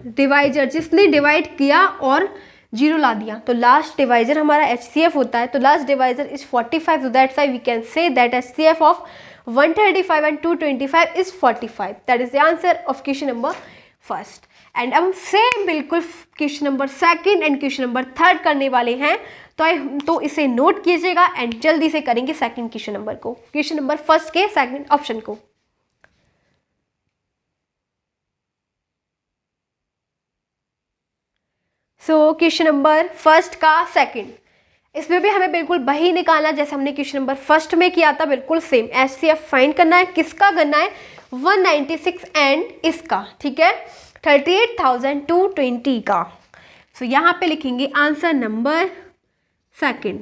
डिवाइजर जिसने डिवाइड किया और 0 ला दिया, तो लास्ट डिवाइजर हमारा HCF होता है। तो last divisor is 45, so that's why we can say that HCF of 135 and 225 is 45. That is the answer of question number first. And अब हम सेम बिल्कुल question number second and question number third करने वाले हैं। तो इसे note कीजिएगा and जल्दी से करेंगे सेकंड क्वेश्चन नंबर को, क्वेश्चन नंबर फर्स्ट के सेकंड ऑप्शन को। सो क्वेश्चन नंबर फर्स्ट का सेकंड, इसमें भी हमें बिल्कुल वही निकालना जैसे हमने क्वेश्चन नंबर फर्स्ट में किया था, बिल्कुल सेम। HCF फाइंड करना है, किसका करना है 196 एंड इसका, ठीक है। 38,220 का। सो यहाँ पे लिखेंगे आंसर नंबर सेकंड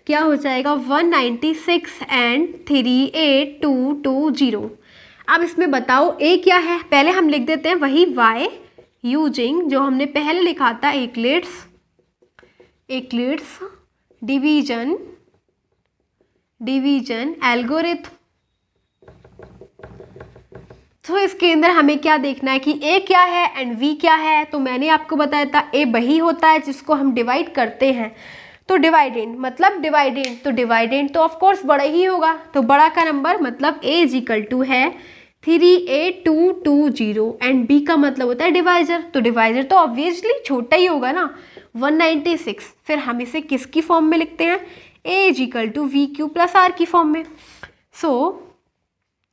क्या हो जाएगा 196 एंड 38220। अब इसमें बताओ ए क्या है, पहले हम लिख देते हैं वही y यूजिंग जो हमने पहले लिखा था एक्लिड्स डिवीजन एल्गोरिथम। तो इसके अंदर हमें क्या देखना है कि ए क्या है एंड v क्या है। तो मैंने आपको बताया था ए वही होता है जिसको हम डिवाइड करते हैं। तो डिवाइडेंड मतलब डिवाइडेंड, तो डिवाइडेंड तो ऑफ कोर्स बड़ा ही होगा, तो बड़ा का नंबर मतलब a इज इक्वल टू है 38220 एंड b का मतलब होता है डिवाइजर, तो डिवाइजर तो ऑब्वियसली छोटा ही होगा ना 196। फिर हम इसे किसकी फॉर्म में लिखते हैं a is equal to we Q plus are की फॉर्म में। सो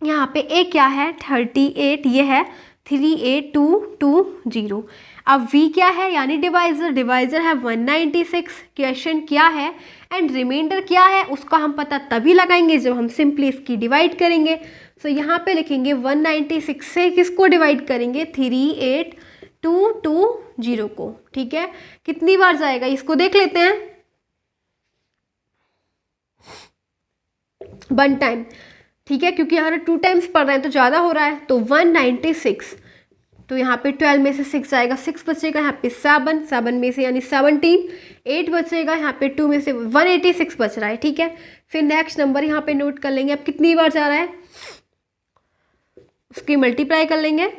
यहाँ पे a क्या है 38, ये है 38220। अब v क्या है यानी डिवाइजर है 196, क्वेश्चन क्या है एंड रिमाइंडर क्या है उसका हम पता तभी लगाएंगे जब हम सिंपली इसकी डिवाइड करेंगे। सो यहाँ पे लिखेंगे 196 से किसको डिवाइड करेंगे 38220 को। ठीक है, कितनी बार जाएगा इसको देख लेते हैं। 1 टाइम, ठीक है, क्योंकि यहाँ 2 टाइम्स पढ़ रहे हैं तो ज़्यादा हो रहा है। तो 196, तो यहाँ पे 12 में से 6 जाएगा, 6 बचेगा, यहाँ पे 7 में से यानी 17, 8 बचेगा, यहाँ पे 2 में से 186 बच रहा है। ठीक है, फिर नेक्स्ट नंबर यहाँ पे नोट कर लेंगे, अब कितनी बार जा रहा है उसकी मल्टीप्लाई कर लेंगे।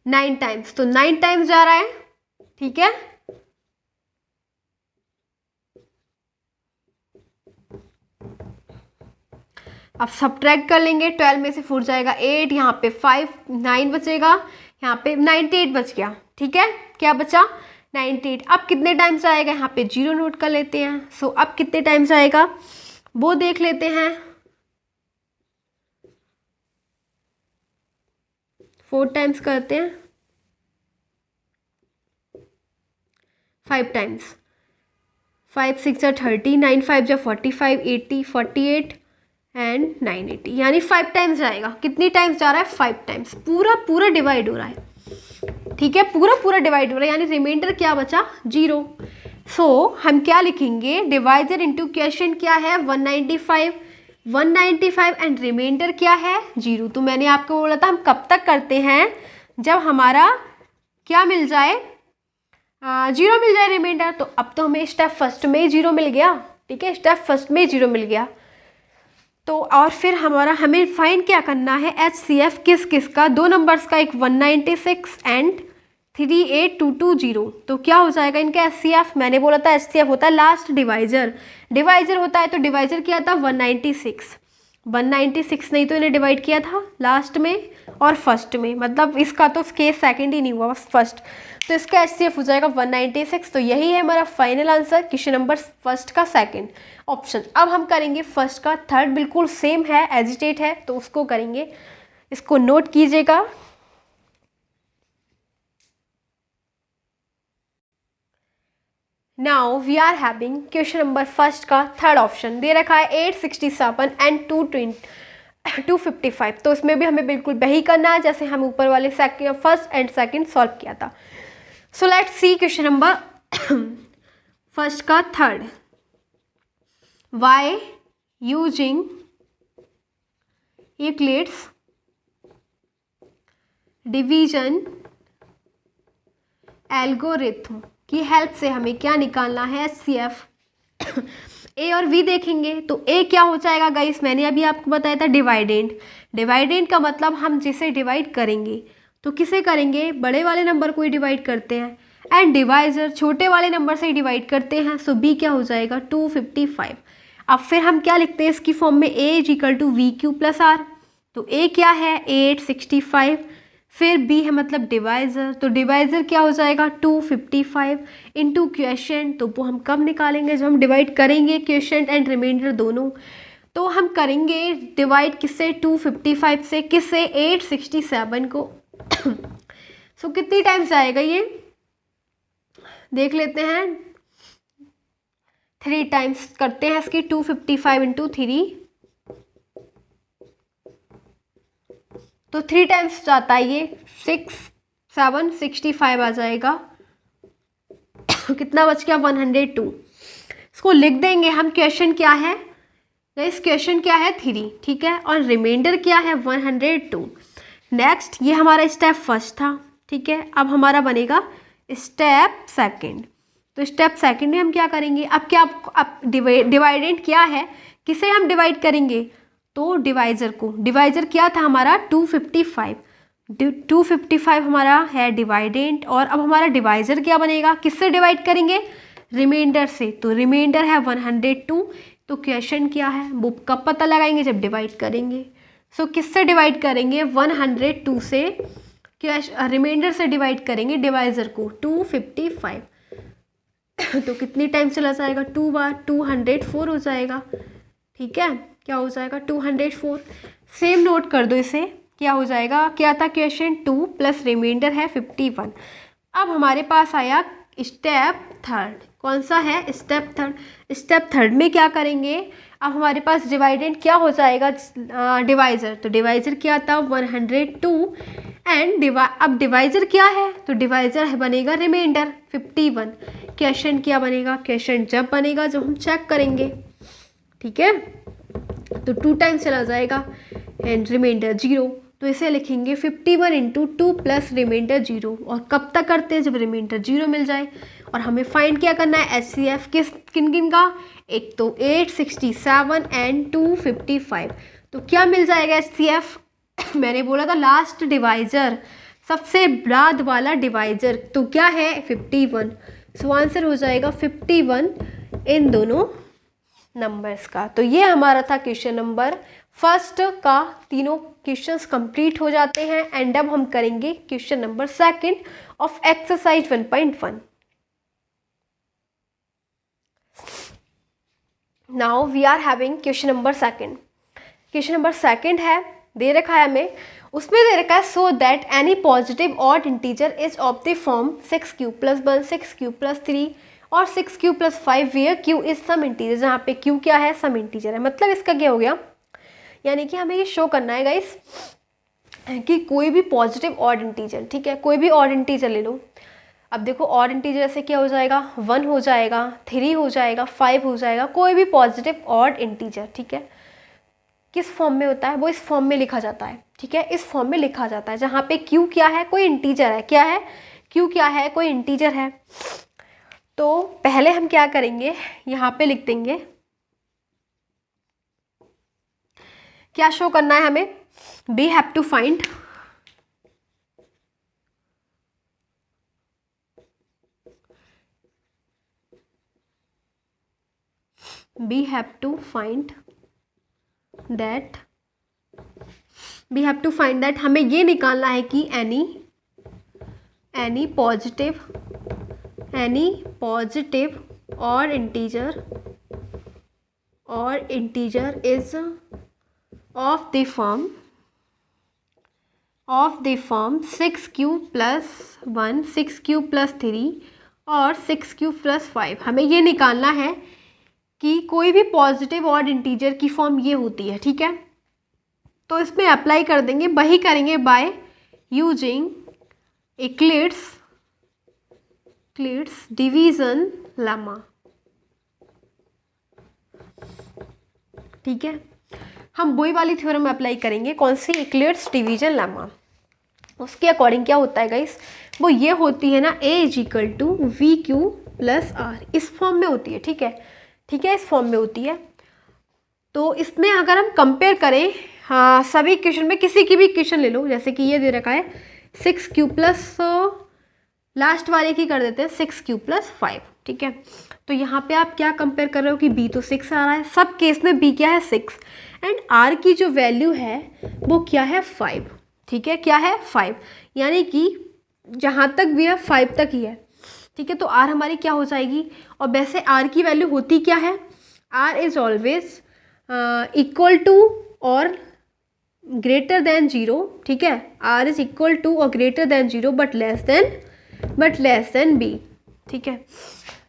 नाइन टाइम्स, तो 9 टाइम्स जा रहा है। ठीक है, अब सब्ट्रैक्ट कर लेंगे, 12 में से 4 जाएगा 8, यहाँ पे 5, 9 बचेगा, यहाँ पे 98 बच गया। ठीक है, क्या बचा 98। अब कितने टाइम्स आएगा यहाँ पे 0 नोट कर लेते हैं। सो अब कितने टाइम्स आएगा वो देख लेते हैं। 4 टाइम्स करते हैं, 5 टाइम्स, 5 6 जा 30, 9 5 जा 45, 80, 48 एंड 980, यानी 5 टाइम्स जाएगा। कितनी टाइम्स जा रहा है 5 टाइम्स, पूरा डिवाइड हो रहा है। ठीक है, पूरा डिवाइड हो रहा है, यानी रिमाइंडर क्या बचा 0। सो हम क्या लिखेंगे डिवाइजर इनटू क्वेश्चन क्या है 195 एंड रिमाइंडर क्या है 0। तो मैंने आपको बोला था हम कब तक करते हैं जब हमारा क्या मिल जाए 0 मिल जाए रिमाइंडर। तो अब तो हमें स्टेप फर्स्ट में ही 0 मिल गया। ठीक है, स्टेप फर्स्ट में ही 0 मिल गया। तो और फिर हमें फाइंड क्या करना है HCF किस का, 2 नंबर्स का, एक 196 एंड 38220। तो क्या हो जाएगा इनका HCF, मैंने बोला था HCF होता है लास्ट डिवाइजर होता है। तो डिवाइजर किया था 196 नहीं तो इन्हें डिवाइड किया था लास्ट में और फर्स्ट में, मतलब इसका तो केस सेकंड ही नहीं हुआ बस फर्स्ट। तो इसका HCF हो जाएगा 196। तो यही है हमारा final answer question number first का सेकंड ऑप्शन। अब हम करेंगे फर्स्ट का थर्ड, बिल्कुल सेम है, एजिटेट है, तो उसको करेंगे, इसको नोट कीजिएगा। Now we are having question number first का थर्ड ऑप्शन दे रखा है 867 एंड 255। तो इसमें भी हमें बिल्कुल वही करना है जैसे हम ऊपर वाले फर्स्ट एंड सेकंड सॉल्व किया था। So let's see question number first का third. By using Euclid's division algorithm की हेल्प से हमें क्या निकालना है HCF। ए और वी देखेंगे तो ए क्या हो जाएगा गाइस, मैंने अभी आपको बताया था डिवाइडेंड का मतलब हम जिसे डिवाइड करेंगे तो किसे करेंगे, बड़े वाले नंबर को ही डिवाइड करते हैं, एंड डिवाइजर छोटे वाले नंबर से ही डिवाइड करते हैं। सो बी क्या हो जाएगा 255। अब फिर हम क्या लिखते हैं इसकी फॉर्म में a is equal to we Q plus are. तो ए क्या है 865, फिर बी है मतलब डिवाइजर, तो डिवाइजर क्या हो जाएगा 255 इंटू क्वेश्चन। तो वो हम कब निकालेंगे जब हम डिवाइड करेंगे क्वेश्चन एंड रिमाइंडर दोनों। तो हम करेंगे डिवाइड किससे 255 से, किससे 867 को। सो कितनी टाइम्स आएगा ये देख लेते हैं, 3 टाइम्स करते हैं इसकी, 255 इंटू 3, तो 3 टाइम्स जाता है ये 6 7 65 आ जाएगा। कितना बच गया 102। इसको लिख देंगे हम। क्वेश्चन क्या है गाइस, क्वेश्चन क्या है 3, ठीक है, और रिमाइंडर क्या है 102। नेक्स्ट ये हमारा स्टेप फर्स्ट था, ठीक है। अब हमारा बनेगा स्टेप सेकंड। तो स्टेप सेकंड में हम क्या करेंगे, अब डिवाइडेंट क्या है, किसे हम डिवाइड करेंगे, तो डिवाइजर को। डिवाइजर क्या था हमारा 255, 255 हमारा है डिवाइडेंट, और अब हमारा डिवाइजर क्या बनेगा, किससे डिवाइड करेंगे, रिमाइंडर से। तो रिमाइंडर है 102। तो क्वेश्चन क्या है वो कब पता लगाएंगे, जब डिवाइड करेंगे। सो किससे डिवाइड करेंगे, 102 से, रिमाइंडर से डिवाइड करेंगे डिवाइजर को 255। तो कितनी टाइम चला जाएगा, 2 बार, 204 हो जाएगा, ठीक है। क्या हो जाएगा 204। सेम नोट कर दो इसे, क्या हो जाएगा, क्या था क्वेश्चन 2 प्लस रिमाइंडर है 51। अब हमारे पास आया स्टेप थर्ड। कौन सा है, स्टेप थर्ड। स्टेप थर्ड में क्या करेंगे, अब हमारे पास डिवाइडेंट क्या हो जाएगा, डिवाइजर। तो डिवाइजर क्या था 102, एंड अब डिवाइजर क्या है, तो डिवाइजर है बनेगा रिमाइंडर 51। क्वेश्चन क्या बनेगा, क्वेश्चन जब बनेगा जब हम चेक करेंगे, ठीक है। तो 2 टाइम्स चला जाएगा एंड रिमाइंडर 0। तो इसे लिखेंगे 51 इंटू 2 प्लस रिमाइंडर 0। और कब तक करते हैं, जब रिमाइंडर 0 मिल जाए। और हमें फाइंड क्या करना है, HCF किन किन का, एक तो 867 एंड 255। तो क्या मिल जाएगा HCF, मैंने बोला था लास्ट डिवाइजर, सबसे बाद वाला डिवाइजर, तो क्या है 51। सो आंसर हो जाएगा 51 इन दोनों नंबर्स का। तो ये हमारा था क्वेश्चन नंबर फर्स्ट का। तीनों क्वेश्चंस कंप्लीट हो जाते हैं, एंड अब हम करेंगे question number second of exercise 1.1। Now we are having question number second. Question number second है, दे रखा है हमें, उसमें दे रखा है so that any positive odd integer is of the form 6q + 1 6q + 3 और 6q + 5 where q is some integer, जहाँ पे q क्या है, सम इंटीजर है। मतलब इसका क्या हो गया, यानी कि हमें ये शो करना है गाइस कि कोई भी पॉजिटिव ऑड इंटीजर, ठीक है, कोई भी ऑड इंटीजर ले लो। अब देखो ऑड इंटीजर जैसे क्या हो जाएगा, 1 हो जाएगा, 3 हो जाएगा, 5 हो जाएगा, कोई भी पॉजिटिव ऑड इंटीजर, ठीक है, किस फॉर्म में होता है, वो इस फॉर्म में लिखा जाता है, ठीक है, इस फॉर्म में लिखा जाता है, जहाँ पे q क्या है, कोई इंटीजर है, क्या है, q क्या है, कोई इंटीजर है। तो पहले हम क्या करेंगे, यहाँ पे लिख देंगे, क्या शो करना है हमें, we have to find that हमें ये निकालना है कि any positive or integer is of the form 6q + 1 6q + 3 और 6q + 5। हमें ये निकालना है कि कोई भी पॉजिटिव ऑड इंटीजर की फॉर्म ये होती है, ठीक है। तो इसमें अप्लाई कर देंगे, वही करेंगे by using Euclid's division lemma, ठीक है। हम वही वाली थ्योरम अप्लाई करेंगे, कौन सी, यूक्लिड्स डिवीजन लेमा। उसके अकॉर्डिंग क्या होता है गाइस, वो ये होती है ना, A = VQ + R, इस फॉर्म में होती है, ठीक है, इस फॉर्म में होती है। तो इसमें अगर हम कंपेयर करें, हाँ, सभी क्वेश्चन में किसी की भी क्वेश्चन ले लो, जैसे कि ये दे रखा है 6q + लास्ट वाले की कर देते हैं 6q + 5, ठीक है। तो यहाँ पे आप क्या कंपेयर कर रहे हो कि b तो 6 आ रहा है, सब केस में b क्या है 6, एंड r की जो वैल्यू है वो क्या है 5, ठीक है, क्या है 5, यानी कि जहाँ तक भी है 5 तक ही है, ठीक है। तो r हमारी क्या हो जाएगी, और वैसे r की वैल्यू होती क्या है, r is always equal to और ग्रेटर देन 0, ठीक है, r इज इक्वल टू और greater than 0 but less than b, ठीक है।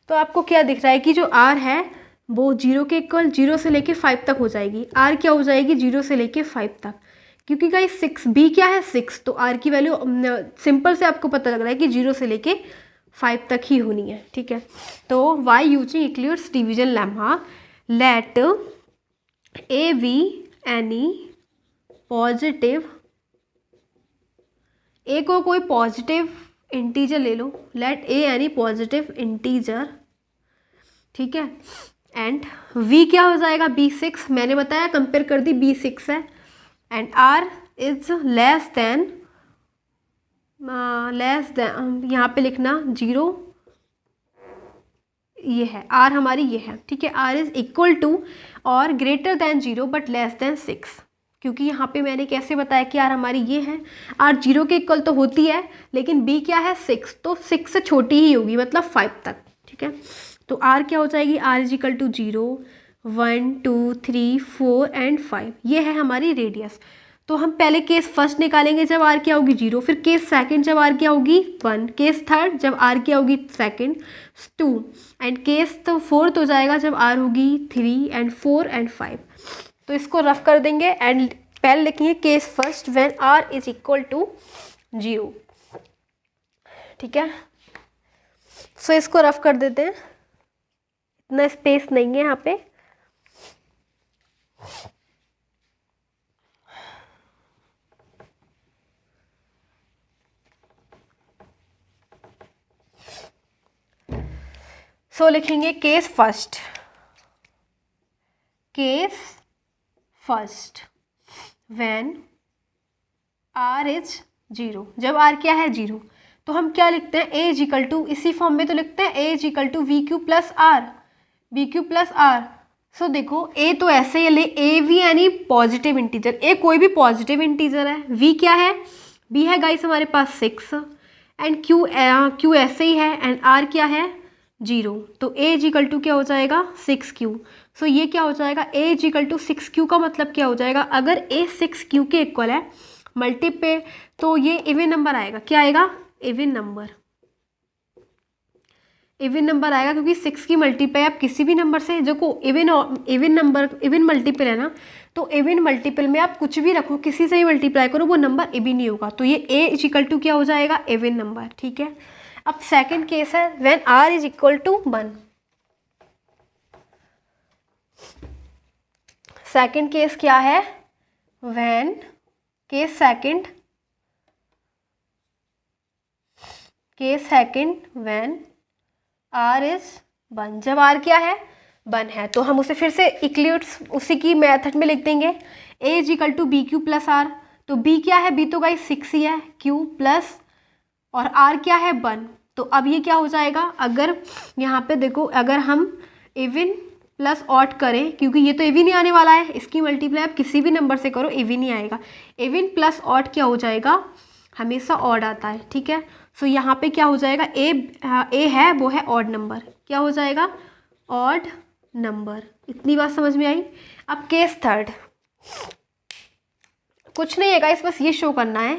तो आपको क्या दिख रहा है कि जो r है वो 0 के इक्वल 0 से लेके 5 तक हो जाएगी। आर क्या हो जाएगी 0 से लेके 5 तक, क्योंकि गाइस 6 बी क्या है 6, तो आर की वैल्यू सिंपल से आपको पता लग रहा है कि 0 से लेके 5 तक ही होनी है। ठीक है, तो by using Euclid's division lemma let a be any positive, a को कोई पॉजिटिव इंटीजर ले लो, let a any positive integer. ठीक है, एंड v क्या हो जाएगा b6, मैंने बताया कंपेयर कर दी b6 है, and r is less than यहाँ पे लिखना 0, ये है r हमारी ये है। ठीक है, r इज इक्वल टू और greater than 0 but less then 6, क्योंकि यहाँ पे मैंने कैसे बताया कि r हमारी ये है, r 0 के इक्वल तो होती है लेकिन b क्या है 6, तो 6 से छोटी ही होगी मतलब 5 तक। ठीक है, तो r क्या हो जाएगी, r is equal to 0 1 2 3 4 and 5, ये है हमारी रेडियस। तो हम पहले केस फर्स्ट निकालेंगे जब r क्या होगी 0, फिर केस सेकंड जब r क्या होगी 1, केस थर्ड जब r क्या होगी सेकंड 2, एंड केस तो फोर्थ हो जाएगा जब r होगी 3 एंड 4 एंड 5। तो इसको रफ कर देंगे एंड पहले लिखेंगे case first when r is equal to 0। ठीक है, सो इसको रफ कर देते हैं, इतना स्पेस नहीं है यहाँ पे। सो लिखेंगे case first when r is 0, जब r क्या है 0, तो हम क्या लिखते हैं a इज इक्वल टू, इसी फॉर्म में तो लिखते हैं a is equal to we Q plus r. So देखो a तो ऐसे ही ले, a v यानी पॉजिटिव इंटीजर, a कोई भी पॉजिटिव इंटीजर है, v क्या है b है गाइस हमारे पास 6, एंड q ऐसे ही है, एंड r क्या है 0, तो a इज इक्वल टू क्या हो जाएगा 6q। सो ये क्या हो जाएगा a is equal to 6q का मतलब क्या हो जाएगा, अगर a 6q के इक्वल है मल्टीप्ले, तो ये इवन नंबर आएगा, क्या आएगा इवन नंबर आएगा, क्योंकि 6 की मल्टीप्लाई आप किसी भी नंबर से, जो को इवन मल्टीपल है ना, तो इवन मल्टीपल में आप कुछ भी रखो, किसी से भी मल्टीप्लाई करो वो नंबर इवन ही होगा, तो ये a इज इक्वल टू क्या हो जाएगा इवन नंबर। ठीक है, अब सेकंड केस है when r is equal to 1। Second case क्या है, when case second when r is 1, जब r क्या है 1 है, तो हम उसे फिर से इक्लिप्स उसी की मेथड में लिख देंगे, a is equal to B Q plus are, तो b क्या है, b तो गाइस 6 ही है, q प्लस और r क्या है 1, तो अब ये क्या हो जाएगा, अगर यहाँ पे देखो अगर हम इवन प्लस ऑड करें, क्योंकि ये तो इवन ही आने वाला है, इसकी मल्टीप्लाई आप किसी भी नंबर से करो इवन ही आएगा, इवन प्लस ऑड क्या हो जाएगा हमेशा ऑड आता है। ठीक है, सो यहाँ पे क्या हो जाएगा a है वो है ऑड नंबर, क्या हो जाएगा ऑड नंबर। इतनी बात समझ में आई। अब केस थर्ड, कुछ नहीं है गाइस, बस ये शो करना है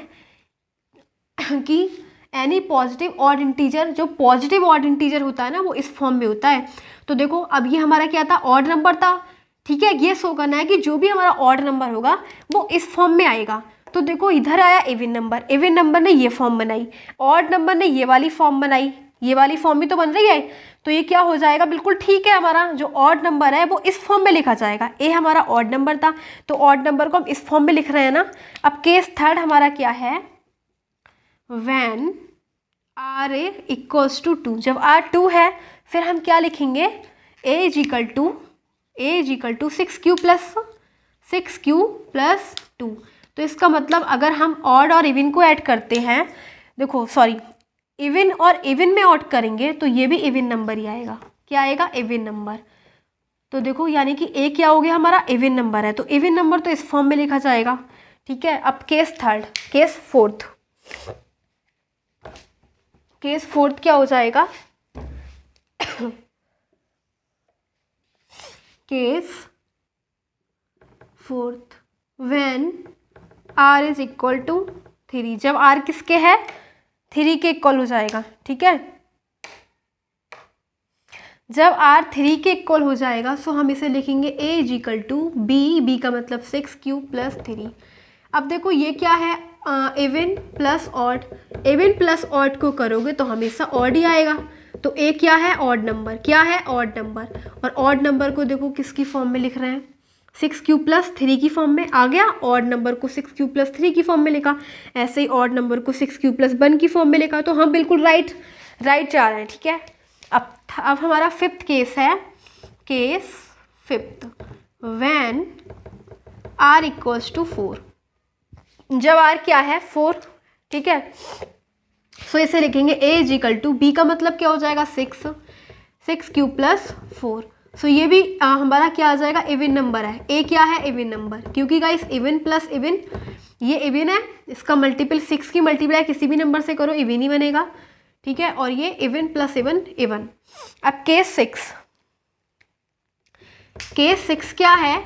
कि एनी पॉजिटिव ऑड इंटीजर, जो पॉजिटिव ऑड इंटीजर होता है ना वो इस फॉर्म में होता है। तो देखो अब ये हमारा क्या था ऑड नंबर था, ठीक है, ये शो करना है कि जो भी हमारा ऑड नंबर होगा वो इस फॉर्म में आएगा। तो देखो इधर आया इवन नंबर ने ये फॉर्म बनाई, ऑड नंबर ने ये वाली फॉर्म बनाई, ये वाली फॉर्म भी तो बन रही है, तो ये क्या हो जाएगा बिल्कुल ठीक है, हमारा जो ऑड नंबर है वो इस फॉर्म में लिखा जाएगा। ए हमारा ऑड नंबर था तो ऑड नंबर को हम इस फॉर्म में लिख रहे हैं ना। अब केस थर्ड हमारा क्या है, व्हेन r इक्वल्स टू 2, जब r 2 है फिर हम क्या लिखेंगे a is equal to 6q plus 2। तो इसका मतलब अगर हम ऑड और इवन को ऐड करते हैं, देखो सॉरी इवन और इवन में ऑड करेंगे तो ये भी इवन नंबर ही आएगा, क्या आएगा इवन नंबर। तो देखो यानी कि a क्या हो गया हमारा इवन नंबर है, तो इवन नंबर तो इस फॉर्म में लिखा जाएगा। ठीक है, अब केस फोर्थ क्या हो जाएगा, case fourth when r is equal to 3, जब r किसके है 3 के इक्वल हो जाएगा। ठीक है, जब r 3 के इक्वल हो जाएगा सो हम इसे लिखेंगे a is equal to B, B का मतलब 6 प्लस 3। अब देखो ये क्या है, even plus odd, even plus odd को करोगे तो हमेशा ऑड ही आएगा। तो a क्या है, ऑड नंबर, क्या है, ऑड नंबर। और ऑड नंबर को देखो किसकी फॉर्म में लिख रहे हैं, 6 प्लस 3 की फॉर्म में आ गया। ऑड नंबर को 6 प्लस 3 की फॉर्म में लिखा, ऐसे ही ऑड नंबर को 6 प्लस 1 की फॉर्म में लिखा। तो हम बिल्कुल राइट जा रहे हैं, ठीक है। अब हमारा फिफ्थ केस है, case fifth, when r equals to 4। जब r क्या है, 4, ठीक है। सो इसे लिखेंगे a is equal to b का मतलब क्या हो जाएगा, 6 प्लस 4। सो ये भी हमारा क्या आ जाएगा, इवन नंबर है। a क्या है, इवन नंबर, क्योंकि गाइस इवन प्लस इवन, ये इवन है, इसका मल्टीपल 6 की मल्टीप्लाई किसी भी नंबर से करो इवन ही बनेगा, ठीक है। और ये इवन प्लस इवन, इवन। अब केस 6, केस 6 क्या है,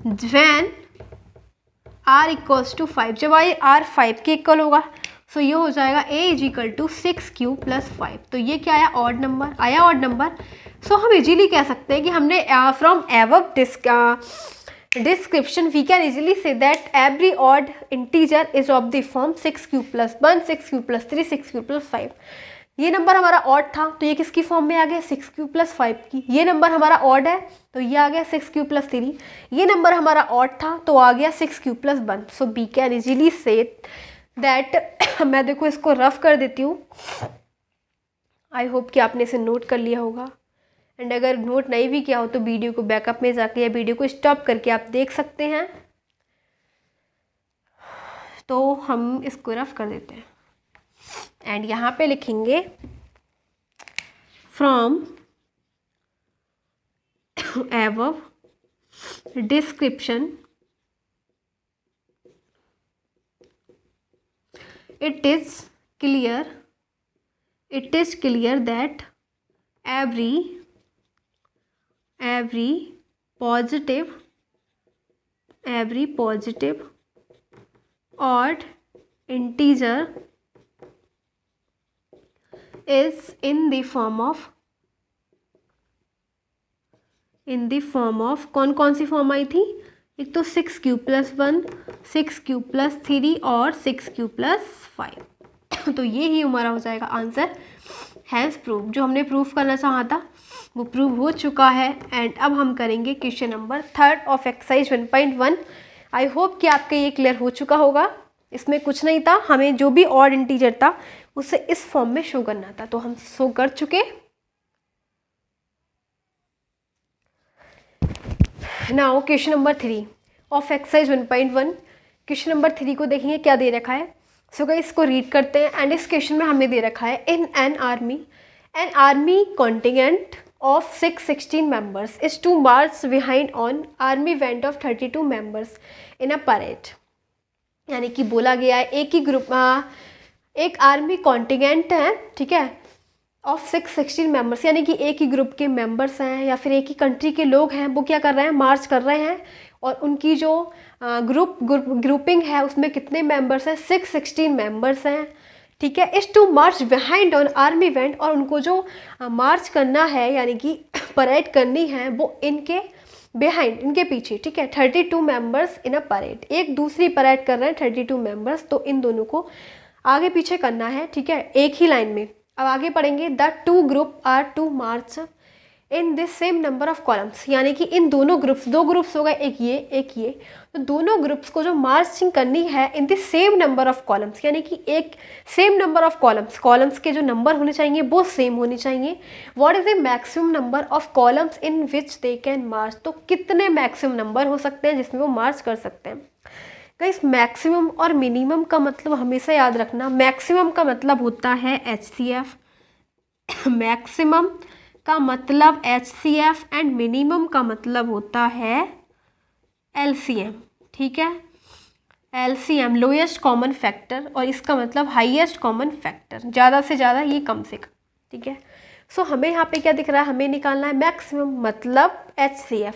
व्हेन r इक्वल्स टू 5। जब r 5 के इक्वल होगा सो ये हो जाएगा a is equal to 6 plus 5। तो ये क्या आया, ऑड नंबर आया, ऑड नंबर। सो हम इजीली कह सकते हैं कि हमने from above description we can easily say that every odd integer is of the form 6 plus 1, 6 plus 3, 6 plus 5। ये नंबर हमारा ऑड था तो ये किसकी फॉर्म में आ गया, 6 प्लस 5 की। ये नंबर हमारा ऑड है तो ये आ गया 6 प्लस 3। ये नंबर हमारा ऑड था तो आ गया 6 plus 1। So we can easily say that मैं देखो इसको रफ कर देती हूँ, आई होप कि आपने इसे नोट कर लिया होगा। एंड अगर नोट नहीं भी किया हो तो वीडियो को बैकअप में जाके या वीडियो को स्टॉप करके आप देख सकते हैं। तो हम इसको रफ कर देते हैं एंड यहाँ पे लिखेंगे from above description it is clear that every positive odd integer is in the form of कौन कौन सी फॉर्म आई थी, एक तो 6 प्लस 1, 6 प्लस 3 और 6 प्लस 5। तो ये ही हमारा हो जाएगा आंसर, हैज़ प्रूव। जो हमने प्रूफ करना चाहा था वो प्रूव हो चुका है। एंड अब हम करेंगे question number 3 of exercise 1.1। I hope कि आपके ये क्लियर हो चुका होगा। इसमें कुछ नहीं था, हमें जो भी ऑड इंटीजर था उसे इस फॉर्म में शो करना था, तो हम शो कर चुके। Now question number 3 of exercise 1.1। Question number 3 को देखेंगे क्या दे रखा है। सो गाइस इसको रीड करते हैं। एंड इस क्वेश्चन में हमें दे रखा है, in an army contingent of 616 members is to march behind on army band of 32 members in a parade। यानी कि बोला गया है एक ही ग्रुप, एक आर्मी कॉन्टिजेंट है, ठीक है, ऑफ 616 मेंबर्स, यानी कि एक ही ग्रुप के मेंबर्स हैं या फिर एक ही कंट्री के लोग हैं, वो क्या कर रहे हैं, मार्च कर रहे हैं। और उनकी जो ग्रुपिंग है उसमें कितने मेंबर्स हैं, 616 मेंबर्स हैं, ठीक है। इस to march behind on army event, और उनको जो मार्च करना है यानी कि परेड करनी है वो इनके बिहाइंड, इनके पीछे, ठीक है। 32 मेंबर्स इन अ परेड, एक दूसरी परेड कर रहे हैं 32 मेंबर्स, तो इन दोनों को आगे पीछे करना है, ठीक है, एक ही लाइन में। अब आगे पढ़ेंगे, the two group are to march in this same number of columns, यानी कि इन दोनों ग्रुप्स, दो ग्रुप्स हो गए, एक ये, तो दोनों ग्रुप्स को जो मार्चिंग करनी है इन this same number of columns, यानी कि एक सेम नंबर ऑफ कॉलम्स के जो नंबर होने चाहिए वो सेम होने चाहिए। What is the maximum number of columns in which they can march, तो कितने मैक्सिमम नंबर हो सकते हैं जिसमें वो मार्च कर सकते हैं। गाइस मैक्सिमम और मिनिमम का मतलब हमेशा याद रखना, मैक्सिमम का मतलब होता है HCF, मैक्सिमम का मतलब HCF एंड मिनिमम का मतलब होता है LCM, ठीक है। LCM लोएस्ट कॉमन फैक्टर, और इसका मतलब हाईएस्ट कॉमन फैक्टर, ज़्यादा से ज़्यादा ये कम से कम, ठीक है। सो हमें यहाँ पे क्या दिख रहा है, हमें निकालना है मैक्सिमम मतलब HCF,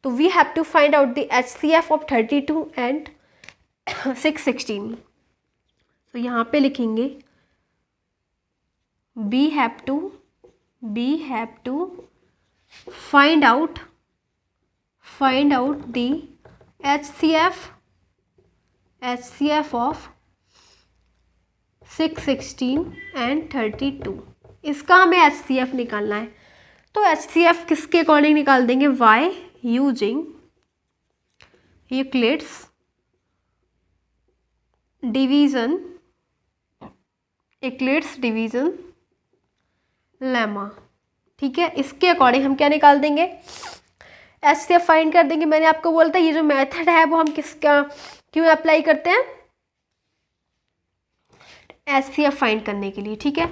तो we have to find out the HCF of 32 and 616। तो यहाँ पे लिखेंगे we have to find out the HCF of 616 and 32। इसका हमें HCF निकालना है। तो HCF किसके अकॉर्डिंग निकाल देंगे? y using Euclid's division lemma. ठीक है, इसके अकॉर्डिंग हम क्या निकाल देंगे? HCF फाइंड कर देंगे। मैंने आपको बोला था ये जो मेथड है वो हम किसका क्यों अप्लाई करते हैं? HCF फाइंड करने के लिए। ठीक है,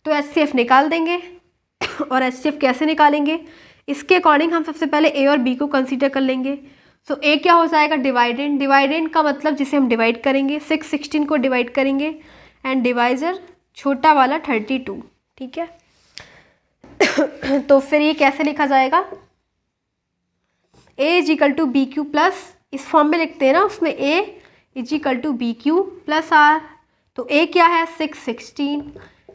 तो HCF निकाल देंगे। और HCF कैसे निकालेंगे? इसके अकॉर्डिंग हम सबसे पहले A और B को कंसीडर कर लेंगे। सो A क्या हो जाएगा? डिवाइडेंड का मतलब जिसे हम डिवाइड करेंगे, 616 को डिवाइड करेंगे, एंड डिवाइजर छोटा वाला 32। ठीक है, तो फिर ये कैसे लिखा जाएगा? A is equal to B Q plus, इस फॉर्म में लिखते हैं ना, उसमें A is equal to B Q plus are. तो A क्या है? 616।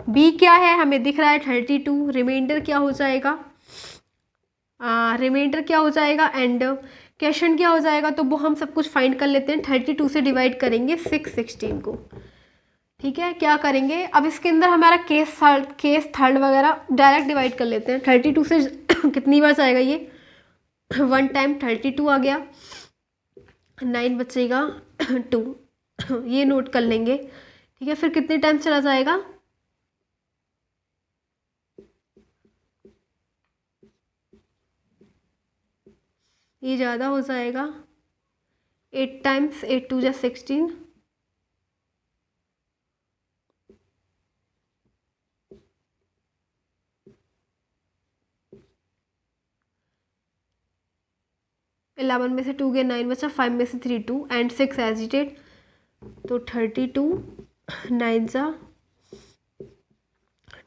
B क्या है? हमें दिख रहा है 32। रिमाइंडर क्या हो जाएगा? एंड क्वेश्चन क्या हो जाएगा? तो वो हम सब कुछ फाइंड कर लेते हैं। 32 से डिवाइड करेंगे 616 को। ठीक है, क्या करेंगे अब? इसके अंदर हमारा केस थर्ड वगैरह डायरेक्ट डिवाइड कर लेते हैं। 32 से कितनी बार जाएगा ये? 1 टाइम 32 आ गया, 9 बचेगा 2। ये नोट कर लेंगे। ठीक है, फिर कितने टाइम चला जाएगा? ये ज़्यादा हो जाएगा, 8 टाइम्स 8 2 जा 16। इलेवन में से 2 गया, 9 बचा, 5 में से 3 2 एंड 6 एजिटेड। तो 32 9 जा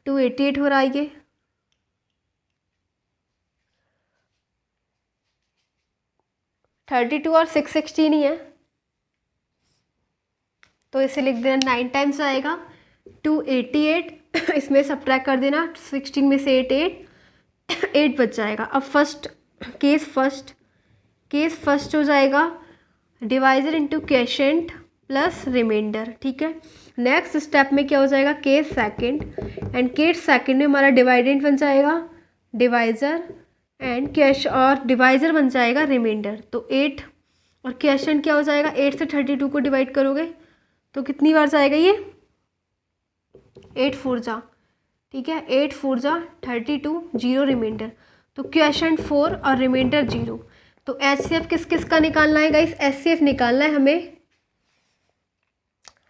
288 हो रहा है ये। थर्टी टू और 616 ही है, तो इसे लिख देना 9 टाइम्स आएगा 288। इसमें सब्ट्रैक्ट कर देना, 16 में से 8 बच जाएगा। अब केस फर्स्ट हो जाएगा divisor into quotient plus remainder. ठीक है, नेक्स्ट स्टेप में क्या हो जाएगा? Case second, and case second में हमारा डिवाइडेंट बन जाएगा डिवाइजर, एंड कैश और डिवाइजर बन जाएगा रिमाइंडर। तो 8 और क्वोशिएंट क्या हो जाएगा? 8 से 32 को डिवाइड करोगे तो कितनी बार जाएगा ये? 8 4 जा। ठीक है, 8 4 जा 32, 0 रिमाइंडर। तो क्वोशिएंट 4 और रिमाइंडर 0। तो HCF किस का निकालना है गाइस? HCF निकालना है हमें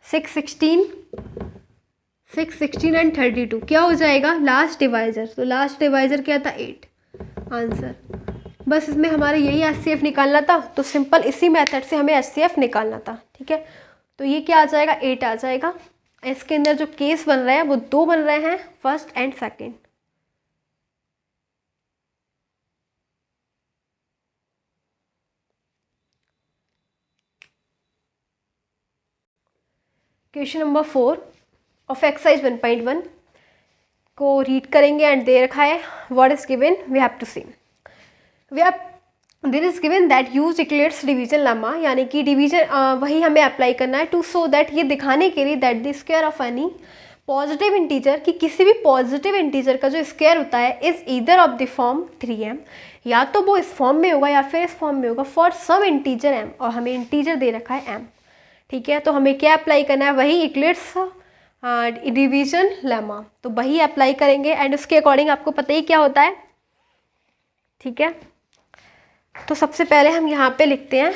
616 एंड 32। क्या हो जाएगा? Last divisor. तो लास्ट डिवाइजर क्या था? 8 आंसर। बस इसमें हमारे यही HCF निकालना था। तो सिंपल इसी मेथड से हमें HCF निकालना था। ठीक है, तो ये क्या आ जाएगा? 8 आ जाएगा। इसके अंदर जो केस बन रहे हैं वो 2 बन रहे हैं, first and second. Question number 4 of exercise 1.1 को रीड करेंगे एंड दे रखा है what is given we have to see. There is given that use Euclid's division lemma, यानी कि डिवीजन वही हमें अप्लाई करना है टू शो दैट, ये दिखाने के लिए that the square of any positive integer, कि किसी भी पॉजिटिव इंटीजर का जो स्क्वायर होता है is either of the form 3m, या तो वो इस फॉर्म में होगा या फिर इस फॉर्म में होगा, फॉर सम इंटीजर m, और हमें इंटीजर दे रखा है m। ठीक है, तो हमें क्या अप्लाई करना है? वही यूक्लिड्स डिवीजन लेमा, तो वही अप्लाई करेंगे एंड उसके अकॉर्डिंग आपको पता ही क्या होता है। ठीक है, तो सबसे पहले हम यहाँ पे लिखते हैं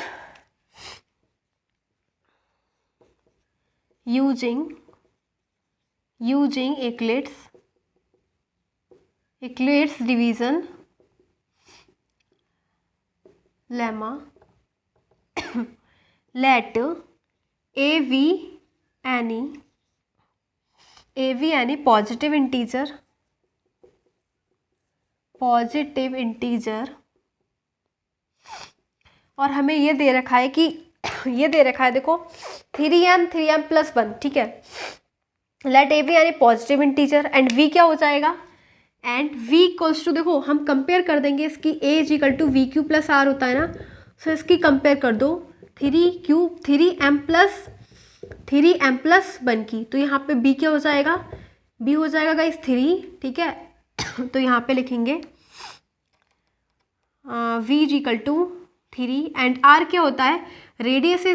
using Euclid's division lemma let AV any positive integer, और हमें ये दे रखा है कि ये दे रखा है देखो 3m प्लस 1। ठीक है, लेट AV यानी पॉजिटिव इंटीजर एंड V क्या हो जाएगा? एंड v इक्वल्स टू, देखो हम कंपेयर कर देंगे इसकी, a is equal to we Q plus R होता है ना, सो इसकी कंपेयर कर दो 3m प्लस 1 की, तो यहाँ पे b क्या हो जाएगा, b हो जाएगा गाइस 3, ठीक है। तो यहाँ पे लिखेंगे v is equal to 3 and r क्या होता है, रेडियस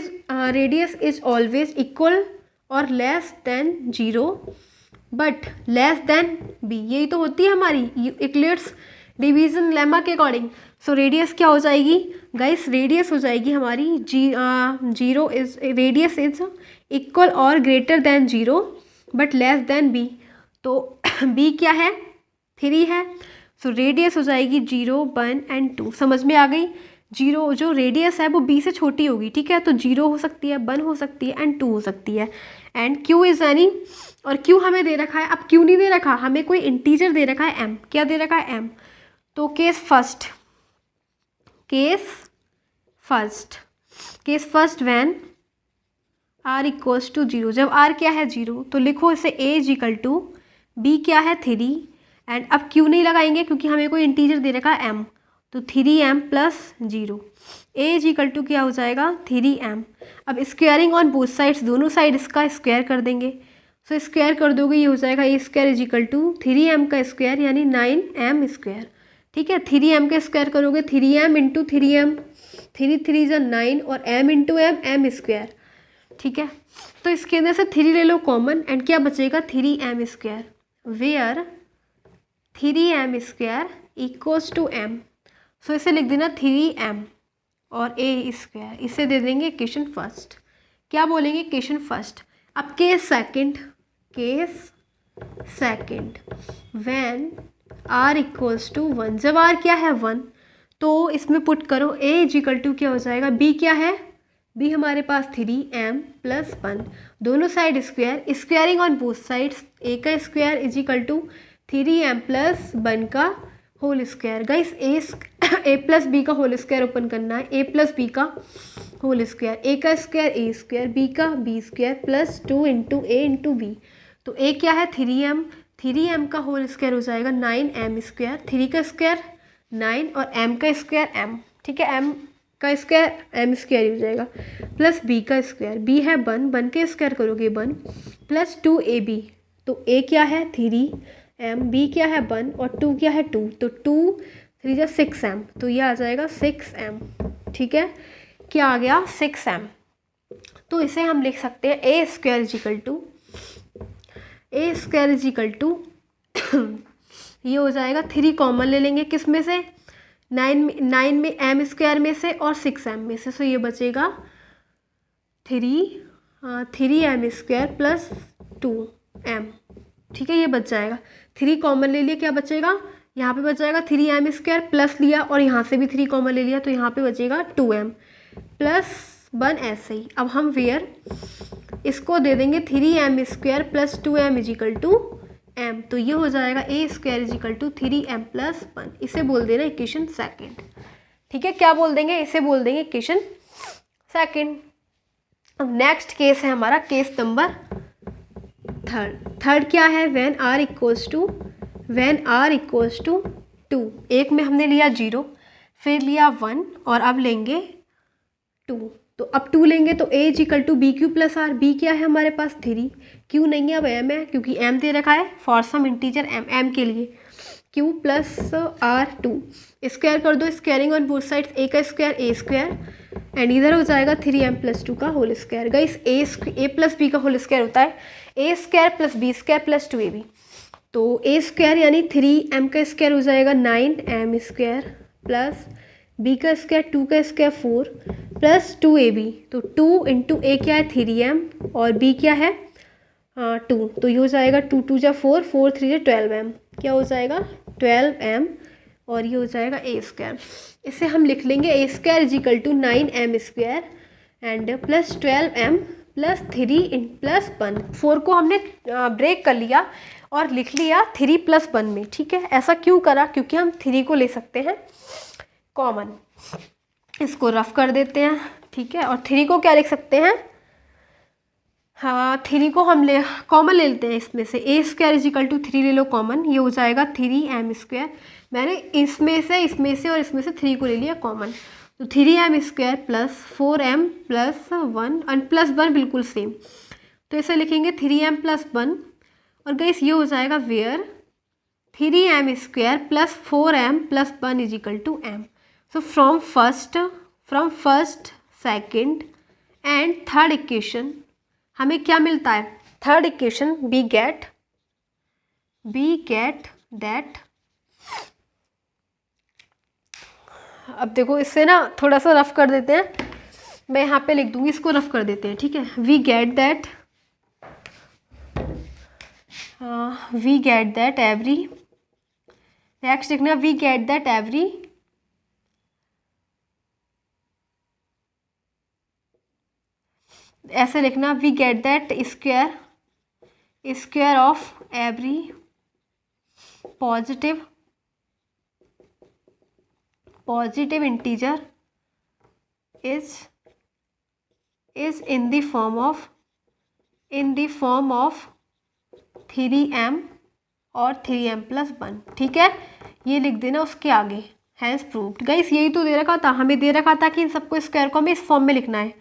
इज ऑलवेज इक्वल और less than 0 but less than b, यही तो होती है हमारी यूक्लिड्स डिवीजन लेमा के अकॉर्डिंग। सो रेडियस क्या हो जाएगी गाइस, रेडियस हो जाएगी हमारी रेडियस इज इक्वल और greater than 0 but less than b, तो b क्या है 3 है, सो रेडियस हो जाएगी 0 1 एंड 2। समझ में आ गई, 0 जो रेडियस है वो b से छोटी होगी, ठीक है, तो 0 हो सकती है, 1 हो सकती है एंड 2 हो सकती है। एंड q इज एनी, और q हमें दे रखा है, अब q नहीं दे रखा, हमें कोई इंटीजर दे रखा है m, क्या दे रखा है m, तो case first when r equals to 0, जब r क्या है 0 तो लिखो इसे a is equal to b क्या है 3 एंड अब q नहीं लगाएंगे क्योंकि हमें कोई इंटीजर दे रखा है m, तो 3m plus 0, a is equal to क्या हो जाएगा 3m। अब स्क्वायरिंग ऑन बोथ साइड्स, दोनों साइड इसका स्क्वायर कर देंगे, सो स्क्वायर कर दोगे ये हो जाएगा a square is equal to 3m का स्क्वायर यानी 9m स्क्वायर, ठीक है। 3m का स्क्वायर करोगे 3m इंटू 3m, 3 × 9 और m इंटू m स्क्वायर, ठीक है। तो इसके अंदर से 3 ले लो कॉमन एंड क्या बचेगा 3m square, where 3m square equals to m, so इसे लिख देना 3m और a स्क्वायर, इसे दे देंगे इक्वेशन फर्स्ट। क्या बोलेंगे इक्वेशन फर्स्ट। अब case second when r equals to 1, जब r क्या है 1 तो इसमें पुट करो a इज इक्वल टू क्या हो जाएगा, b क्या है, b हमारे पास 3m प्लस 1, दोनों side square, squaring on both sides, a का square is equal to 3m plus 1 का whole square. Guys a plus B का होल स्क्वायर ओपन करना है, a प्लस बी का होल स्क्वायर, a का square a square, b का b square plus 2 into a into b, तो a क्या है 3m का होल स्क्वायर हो जाएगा 9m स्क्वायर, 3 का स्क्वायर 9 और m का स्क्वायर m, ठीक है, m का स्क्वायर m स्क्वायर हो जाएगा प्लस b का स्क्वायर, b है 1 के स्क्वायर करोगे 1 प्लस 2ab, तो a क्या है 3m, b क्या है 1 और 2 क्या है 2, तो 2 3 × 6m, तो ये आ जाएगा 6m, ठीक है। क्या आ गया 6m, तो इसे हम लिख सकते हैं a square is equal to ये हो जाएगा 3 कॉमन ले लेंगे, किस में से 9 में m स्क्वायर में से और 6m में से, सो ये बचेगा 3m स्क्वायर प्लस 2m, ठीक है, ये बच जाएगा। 3 कॉमन ले लिया, क्या बचेगा, यहाँ पे बच जाएगा 3m स्क्वायर प्लस लिया और यहाँ से भी 3 कॉमन ले लिया, तो यहाँ पे बचेगा 2m प्लस 1 ऐसे ही। अब हम वेयर इसको दे देंगे 3m square plus 2m is equal to m, तो ये हो जाएगा a square is equal to 3m plus 1, इसे बोल देना इक्वेशन सेकंड, ठीक है। क्या बोल देंगे, इसे बोल देंगे इक्वेशन सेकंड। अब नेक्स्ट केस है हमारा केस नंबर थर्ड क्या है, व्हेन r इक्वल्स टू 2, एक में हमने लिया 0 फिर लिया 1 और अब लेंगे 2, तो अब 2 लेंगे तो a is equal to B Q plus R, b क्या है हमारे पास 3, q नहीं है अब m है क्योंकि m दे रखा है फॉर सम इंटीजर m के लिए, q प्लस r 2, स्क्वायर कर दो, squaring on both sides, a का स्क्वायर a स्क्वायर एंड इधर हो जाएगा 3m प्लस 2 का whole square. Guys a plus b का होल स्क्वायर होता है a square plus b square plus 2ab, तो a स्क्वायर यानी 3m का स्क्वायर हो जाएगा 9m स्क्वायर प्लस b का स्क्वायर 2 का स्क्वायर 4 प्लस 2ab, तो 2 इंटू a क्या है 3m और b क्या है 2, तो ये हो जाएगा 2 2 जा 4, 4 3 जा 12m, क्या हो जाएगा 12m और ये हो जाएगा a स्क्वायर। इसे हम लिख लेंगे a square is equal to 9m square and plus 12m plus 3 plus 1, 4 को हमने ब्रेक कर लिया और लिख लिया 3 प्लस 1 में, ठीक है। ऐसा क्यों करा, क्योंकि हम 3 को ले सकते हैं कॉमन, इसको रफ कर देते हैं, ठीक है, और 3 को क्या लिख सकते हैं हाँ, 3 को हम कॉमन ले लेते हैं इसमें से, ए स्क्वायर इज इक्वल टू 3 ले लो कॉमन, ये हो जाएगा 3m²। मैंने इसमें से और इसमें से 3 को ले लिया कॉमन, तो 3m² प्लस 4m प्लस 1 और प्लस 1 बिल्कुल सेम, तो इसे लिखेंगे 3m प्लस 1। और गाइस ये हो जाएगा where 3m² plus 4m plus 1 is equal to m। So from first second and third equation हमें क्या मिलता है, third equation we get that, अब देखो इससे ना थोड़ा सा रफ कर देते हैं, मैं यहाँ पे लिख दूंगी, इसको रफ कर देते हैं, ठीक है। We get that every, next लिखना वी गेट दैट एवरी ऐसे लिखना, we get that square of every positive integer is in the form of 3m और 3m प्लस 1, ठीक है, ये लिख देना उसके आगे, हैज़ प्रूव्ड। गाइस यही तो दे रखा था, हमें दे रखा था कि इन सबको स्क्वायर को हमें इस फॉर्म में लिखना है,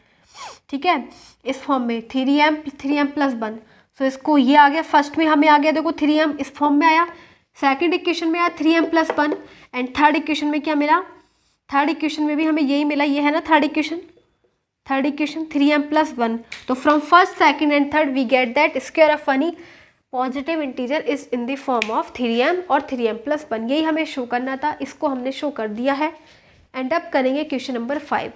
ठीक है, इस फॉर्म में 3m प्लस 1। सो इसको ये आ गया, फर्स्ट में हमें आ गया देखो 3m इस फॉर्म में आया, सेकंड इक्वेशन में आया 3m plus 1, and third equation में क्या मिला, थर्ड इक्वेशन में भी हमें यही मिला, ये है ना थर्ड इक्वेशन 3m प्लस 1। तो from first second and third we get that square of any positive integer is in the form of 3m और 3m प्लस 1, यही हमें शो करना था, इसको हमने शो कर दिया है। एंड अब करेंगे question number 5।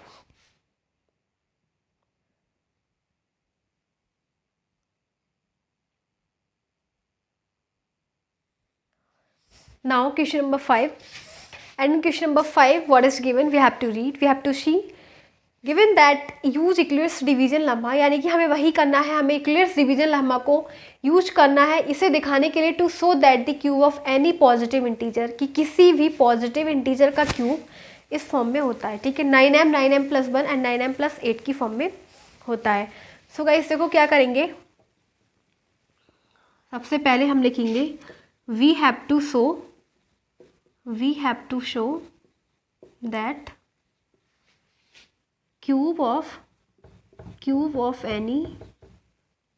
Now question number 5, and in question number 5 what is given, we have to read, we have to see, given that use Euclid's division lemma, यानी कि हमें वही करना है, हमें Euclid's division lemma को यूज करना है, इसे दिखाने के लिए to show that the cube of any positive integer, कि किसी भी पॉजिटिव इंटीजर का क्यूब इस फॉर्म में होता है, ठीक है, 9m plus 1 and 9m plus 8 की फॉर्म में होता है। सो गाइस देखो क्या करेंगे, सबसे पहले हम लिखेंगे we have to show that cube of any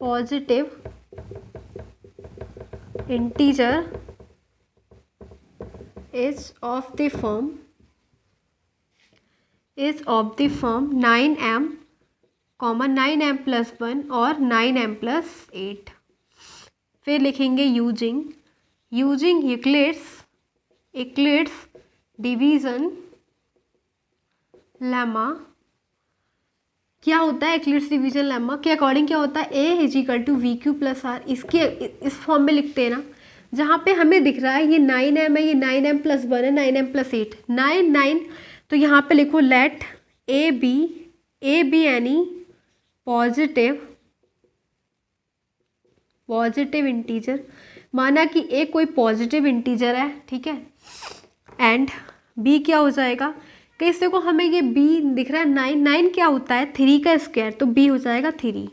positive integer is of the form 9m, 9m plus 1 और 9m प्लस 8। फिर लिखेंगे यूजिंग Euclid's डिवीज़न लेमा। क्या होता है Euclid's डिवीज़न लेमा के अकॉर्डिंग, क्या होता है, A is equal to we Q plus R, इसके इस फॉर्म में लिखते हैं ना, जहाँ पे हमें दिख रहा है ये 9m है, ये 9m प्लस 1 है, 9m प्लस 8, 9, तो यहाँ पे लिखो let A be any positive integer, माना कि ए कोई पॉजिटिव इंटीजर है, ठीक है, एंड बी क्या हो जाएगा, कैसे देखो हमें ये बी दिख रहा है 9 क्या होता है 3 का स्क्वायर, तो बी हो जाएगा 3,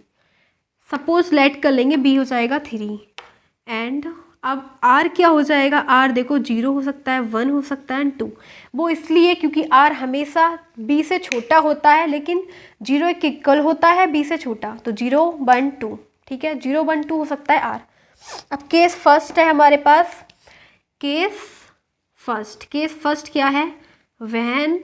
सपोज लेट कर लेंगे बी हो जाएगा 3, एंड अब आर क्या हो जाएगा, आर देखो 0 हो सकता है, 1 हो सकता है एंड 2, वो इसलिए क्योंकि आर हमेशा बी से छोटा होता है, लेकिन 0 एक इक्वल होता है बी से छोटा, तो 0, 1, 2, ठीक है, 0, 1, 2 हो सकता है आर। अब केस फर्स्ट है हमारे पास, केस फर्स्ट क्या है, व्हेन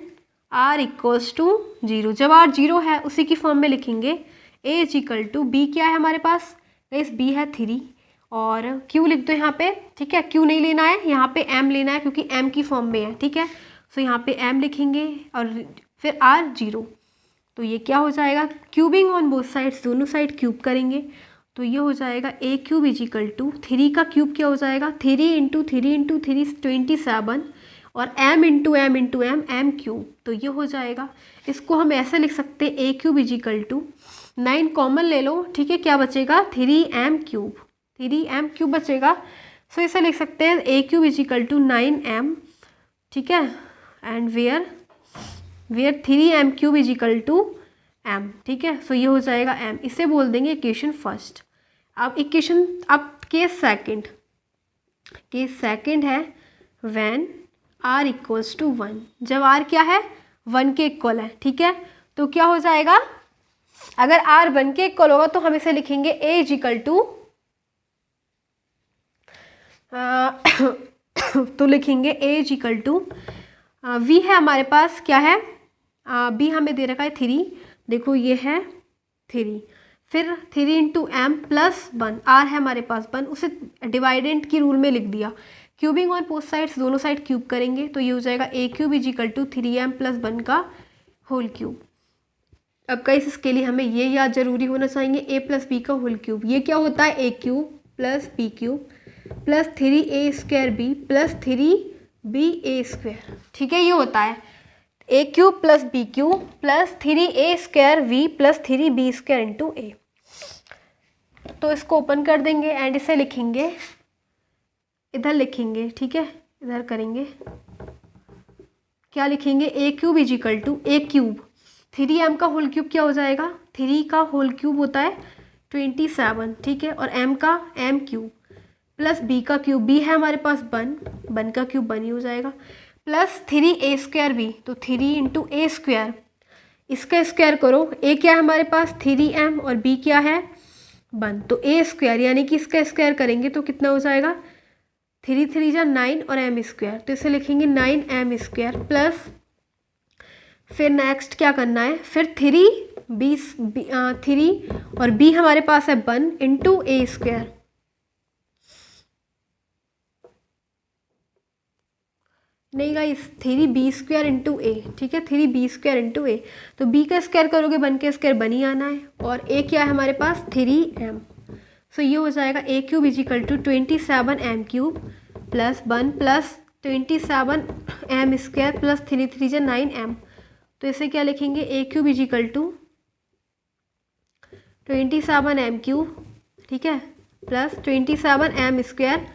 आर इक्वल्स टू 0, जब आर 0 है उसी की फॉर्म में लिखेंगे a is equal to B, क्या है हमारे पास, इस बी है 3 और क्यू लिख दो यहाँ पे, ठीक है, क्यू नहीं लेना है, यहाँ पे एम लेना है क्योंकि एम की फॉर्म में है, ठीक है, सो यहाँ पे एम लिखेंगे और फिर आर 0, तो ये क्या हो जाएगा, क्यूबिंग ऑन बोथ साइड्स, दोनों साइड क्यूब करेंगे, तो ये हो जाएगा a cube is equal to 3 का क्यूब क्या हो जाएगा 3 इंटू 3 27 और m into M M cube, तो ये हो जाएगा, इसको हम ऐसे लिख सकते हैं a cube is equal to 9 common ले लो, ठीक है, क्या बचेगा 3m क्यूब बचेगा, सो इसे लिख सकते हैं a cube is equal to 9m, ठीक है, and where 3m cube is equal to m, ठीक है। सो ये हो जाएगा एम, इसे बोल देंगे इक्वेशन फर्स्ट। अब इक्वेशन, अब केस सेकंड है व्हेन आर इक्वल्स टू 1, जब आर क्या है 1 के इक्वल है, ठीक है। तो क्या हो जाएगा, अगर आर 1 के इक्वल होगा तो हम इसे लिखेंगे ए इज इक्वल टू तो लिखेंगे a is equal to we है हमारे पास क्या है, बी हमें दे रखा है 3, देखो ये है 3, फिर 3 इंटू एम प्लस 1, आर है हमारे पास 1, उसे डिवाइडेंट की रूल में लिख दिया। क्यूबिंग ऑन बोथ साइड्स, दोनों साइड क्यूब करेंगे तो ये हो जाएगा a cube is equal to 3m plus 1 का होल क्यूब। अब गाइस इसके लिए हमें ये याद जरूरी होना चाहिए, ए प्लस बी का होल क्यूब, ये क्या होता है a cube plus b cube plus 3a square b plus 3ba square, ठीक है। ये होता है a cube plus b cube plus 3a square b plus 3b square into a. तो इसको ओपन कर देंगे एंड इसे लिखेंगे, इधर लिखेंगे, ठीक है, इधर करेंगे, क्या लिखेंगे, a cube is equal to a cube 3m का होल क्यूब क्या हो जाएगा, 3 का होल क्यूब होता है 27, ठीक है, और m का m क्यूब प्लस b का क्यूब, b है हमारे पास 1 का क्यूब 1 ही हो जाएगा, प्लस 3a स्क्वायर b, तो 3 इंटू ए स्क्वायर, इसका स्क्वायर करो, a क्या है हमारे पास 3m और b क्या है 1, तो a स्क्वायर यानी कि इसका स्क्वायर करेंगे तो कितना हो जाएगा, 3 3 जा 9 और m स्क्वायर, तो इसे लिखेंगे 9m स्क्वायर प्लस, फिर नेक्स्ट क्या करना है, फिर 3 और b हमारे पास है 1 इंटू ए स्क्वायर, नहीं गाइस 3b स्क्वायर इंटू ए, ठीक है, 3b स्क्वायर इंटू ए, तो b का स्क्वायर करोगे 1 के स्क्वायर बनी आना है, और a क्या है हमारे पास 3m, सो ये हो जाएगा a cube is equal to 27m cube plus 1 plus 27m square plus 3 3 जा 9m, तो इसे क्या लिखेंगे, a cube is equal to 27m cube, ठीक है, plus 27m square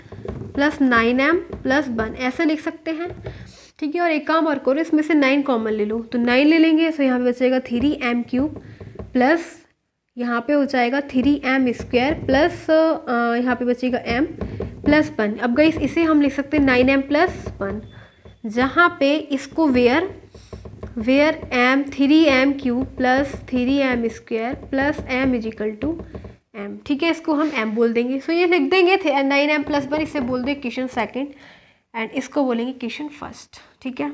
plus 9m plus 1, ऐसा लिख सकते हैं, ठीक है। और एक काम और करो, इसमें से 9 कॉमन ले लो, तो 9 ले लेंगे, तो यहाँ पे बचेगा 3m क्यूब प्लस यहाँ पे हो जाएगा 3m स्क्वायर प्लस यहाँ पे बचेगा m प्लस 1। अब गाइस इसे हम लिख सकते हैं 9m प्लस 1, जहाँ पे इसको where m 3m cube plus 3m square plus m is equal to m, ठीक है, इसको हम m बोल देंगे। सो ये लिख देंगे 9m प्लस 1, इसे बोल देंगे इक्वेशन सेकंड एंड इसको बोलेंगे इक्वेशन फर्स्ट, ठीक है।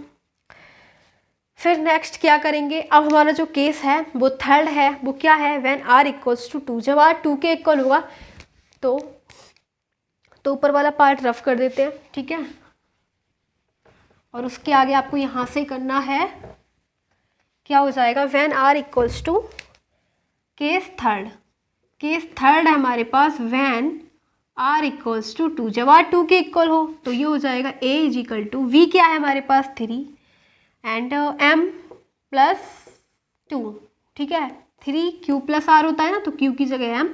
फिर नेक्स्ट क्या करेंगे, अब हमारा जो केस है वो थर्ड है, वो क्या है, व्हेन r इक्वल्स टू 2, जब r 2 के इक्वल होगा तो ऊपर वाला पार्ट रफ कर देते हैं, ठीक है, और उसके आगे आपको यहाँ से करना है, क्या हो जाएगा, when r equals to case third है हमारे पास, व्हेन r इक्वल्स टू 2, जब r 2 के इक्वल हो तो ये हो जाएगा a is equal to v क्या है हमारे पास 3 एंड m प्लस 2, ठीक है, 3 q प्लस r होता है ना, तो q की जगह m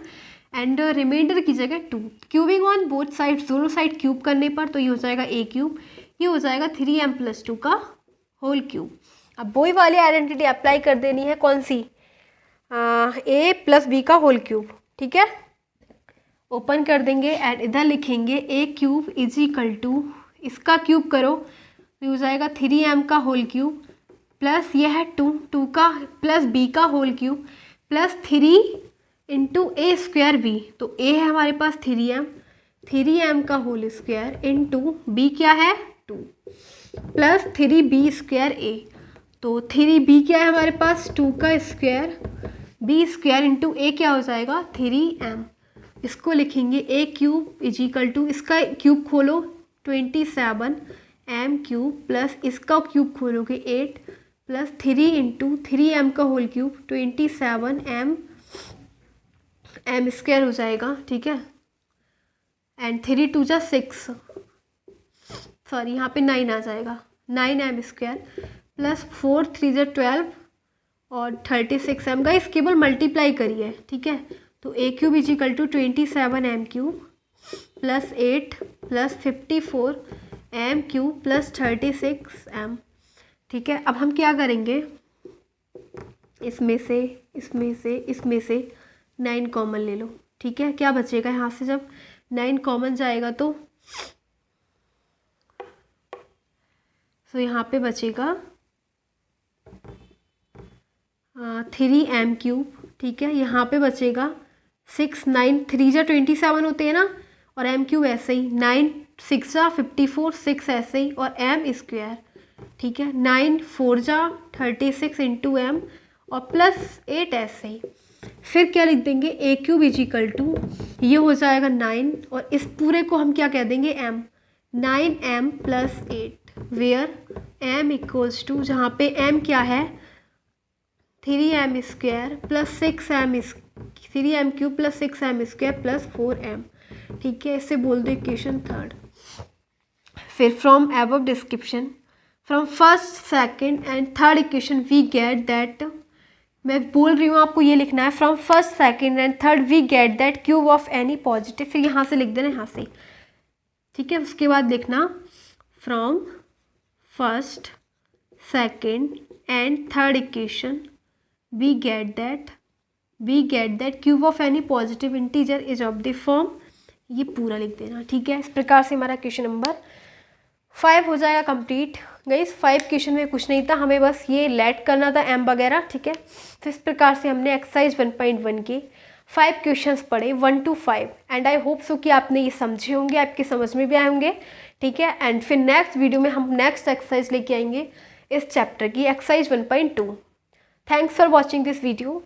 एंड रिमाइंडर की जगह 2, क्यूबिंग ऑन बोथ साइड्स, दोनों साइड क्यूब करने पर तो ये हो जाएगा a क्यूब, ये हो जाएगा 3m प्लस 2 का होल क्यूब। अब वही वाली आइडेंटिटी अप्लाई कर देनी है, कौन सी, a प्लस बी का होल क्यूब, ठीक है, ओपन कर देंगे एंड इधर लिखेंगे a cube is equal to, इसका क्यूब करो तो हो जाएगा 3m का होल क्यूब प्लस ये है 2 का प्लस b का होल क्यूब प्लस 3 इंटू ए स्क्वायर b, तो a है हमारे पास 3m का होल स्क्वायर इंटू b क्या है 2 प्लस 3b स्क्वायर a, तो 3b क्या है हमारे पास 2 का square b square into a क्या हो जाएगा 3m, इसको लिखेंगे a cube is equal to, इसका क्यूब खोलो 27m क्यूब प्लस इसका क्यूब खोलोगे 8 प्लस 3 इंटू 3m का होल क्यूब 27m स्क्वायर हो जाएगा, ठीक है, एंड 3 2 जा 6, सॉरी यहाँ पे 9 आ जाएगा, 9m स्क्वायर प्लस 4 3 जा 12 और 36m, गाइस केवल मल्टीप्लाई करिए, ठीक है, तो a cube is equal to 27m cube plus 8 plus 54m cube plus 36m, ठीक है। अब हम क्या करेंगे, इसमें से इसमें से 9 कॉमन ले लो, ठीक है। क्या बचेगा यहाँ से, जब 9 कॉमन जाएगा तो यहाँ पे बचेगा 3m³, ठीक है। यहाँ पे बचेगा 6, 9 3 जा 27 होते हैं ना, और m³ ऐसे ही 9 6 जा 54, 6 ऐसे ही, और m², ठीक है। 9 4 जा 36 इंटू m और +8 ऐसे ही। फिर क्या लिख देंगे, a³ = ये हो जाएगा 9, और इस पूरे को हम क्या कह देंगे, m, 9m + 8, वेयर m = जहाँ पे m क्या है 3m² + 6m, 3m³ + 6m² + 4m, ठीक है। इसे बोल दो इक्वेशन 3rd। फिर from above description, from first second and third equation we get that, मैं बोल रही हूँ आपको ये लिखना है, from first second and third we get that cube of any positive, फिर यहाँ से लिख देना यहाँ से, ठीक है। उसके बाद लिखना from first second and third equation we get that cube of any positive integer is of the form, ये पूरा लिख देना, ठीक है। इस प्रकार से हमारा क्वेश्चन नंबर 5 हो जाएगा कंप्लीट। गाइस 5 क्वेश्चन में कुछ नहीं था, हमें बस ये लेट करना था m वगैरह, ठीक है। तो इस प्रकार से हमने एक्सरसाइज 1.1 के 5 क्वेश्चंस पढ़े 1 to 5, and I hope so कि आपने ये समझे होंगे, आपके समझ में भी आए होंगे, ठीक है। एंड फिर नेक्स्ट वीडियो में हम नेक्स्ट एक्सरसाइज लेके आएंगे इस चैप्टर की, exercise 1.2। Thanks for watching this video.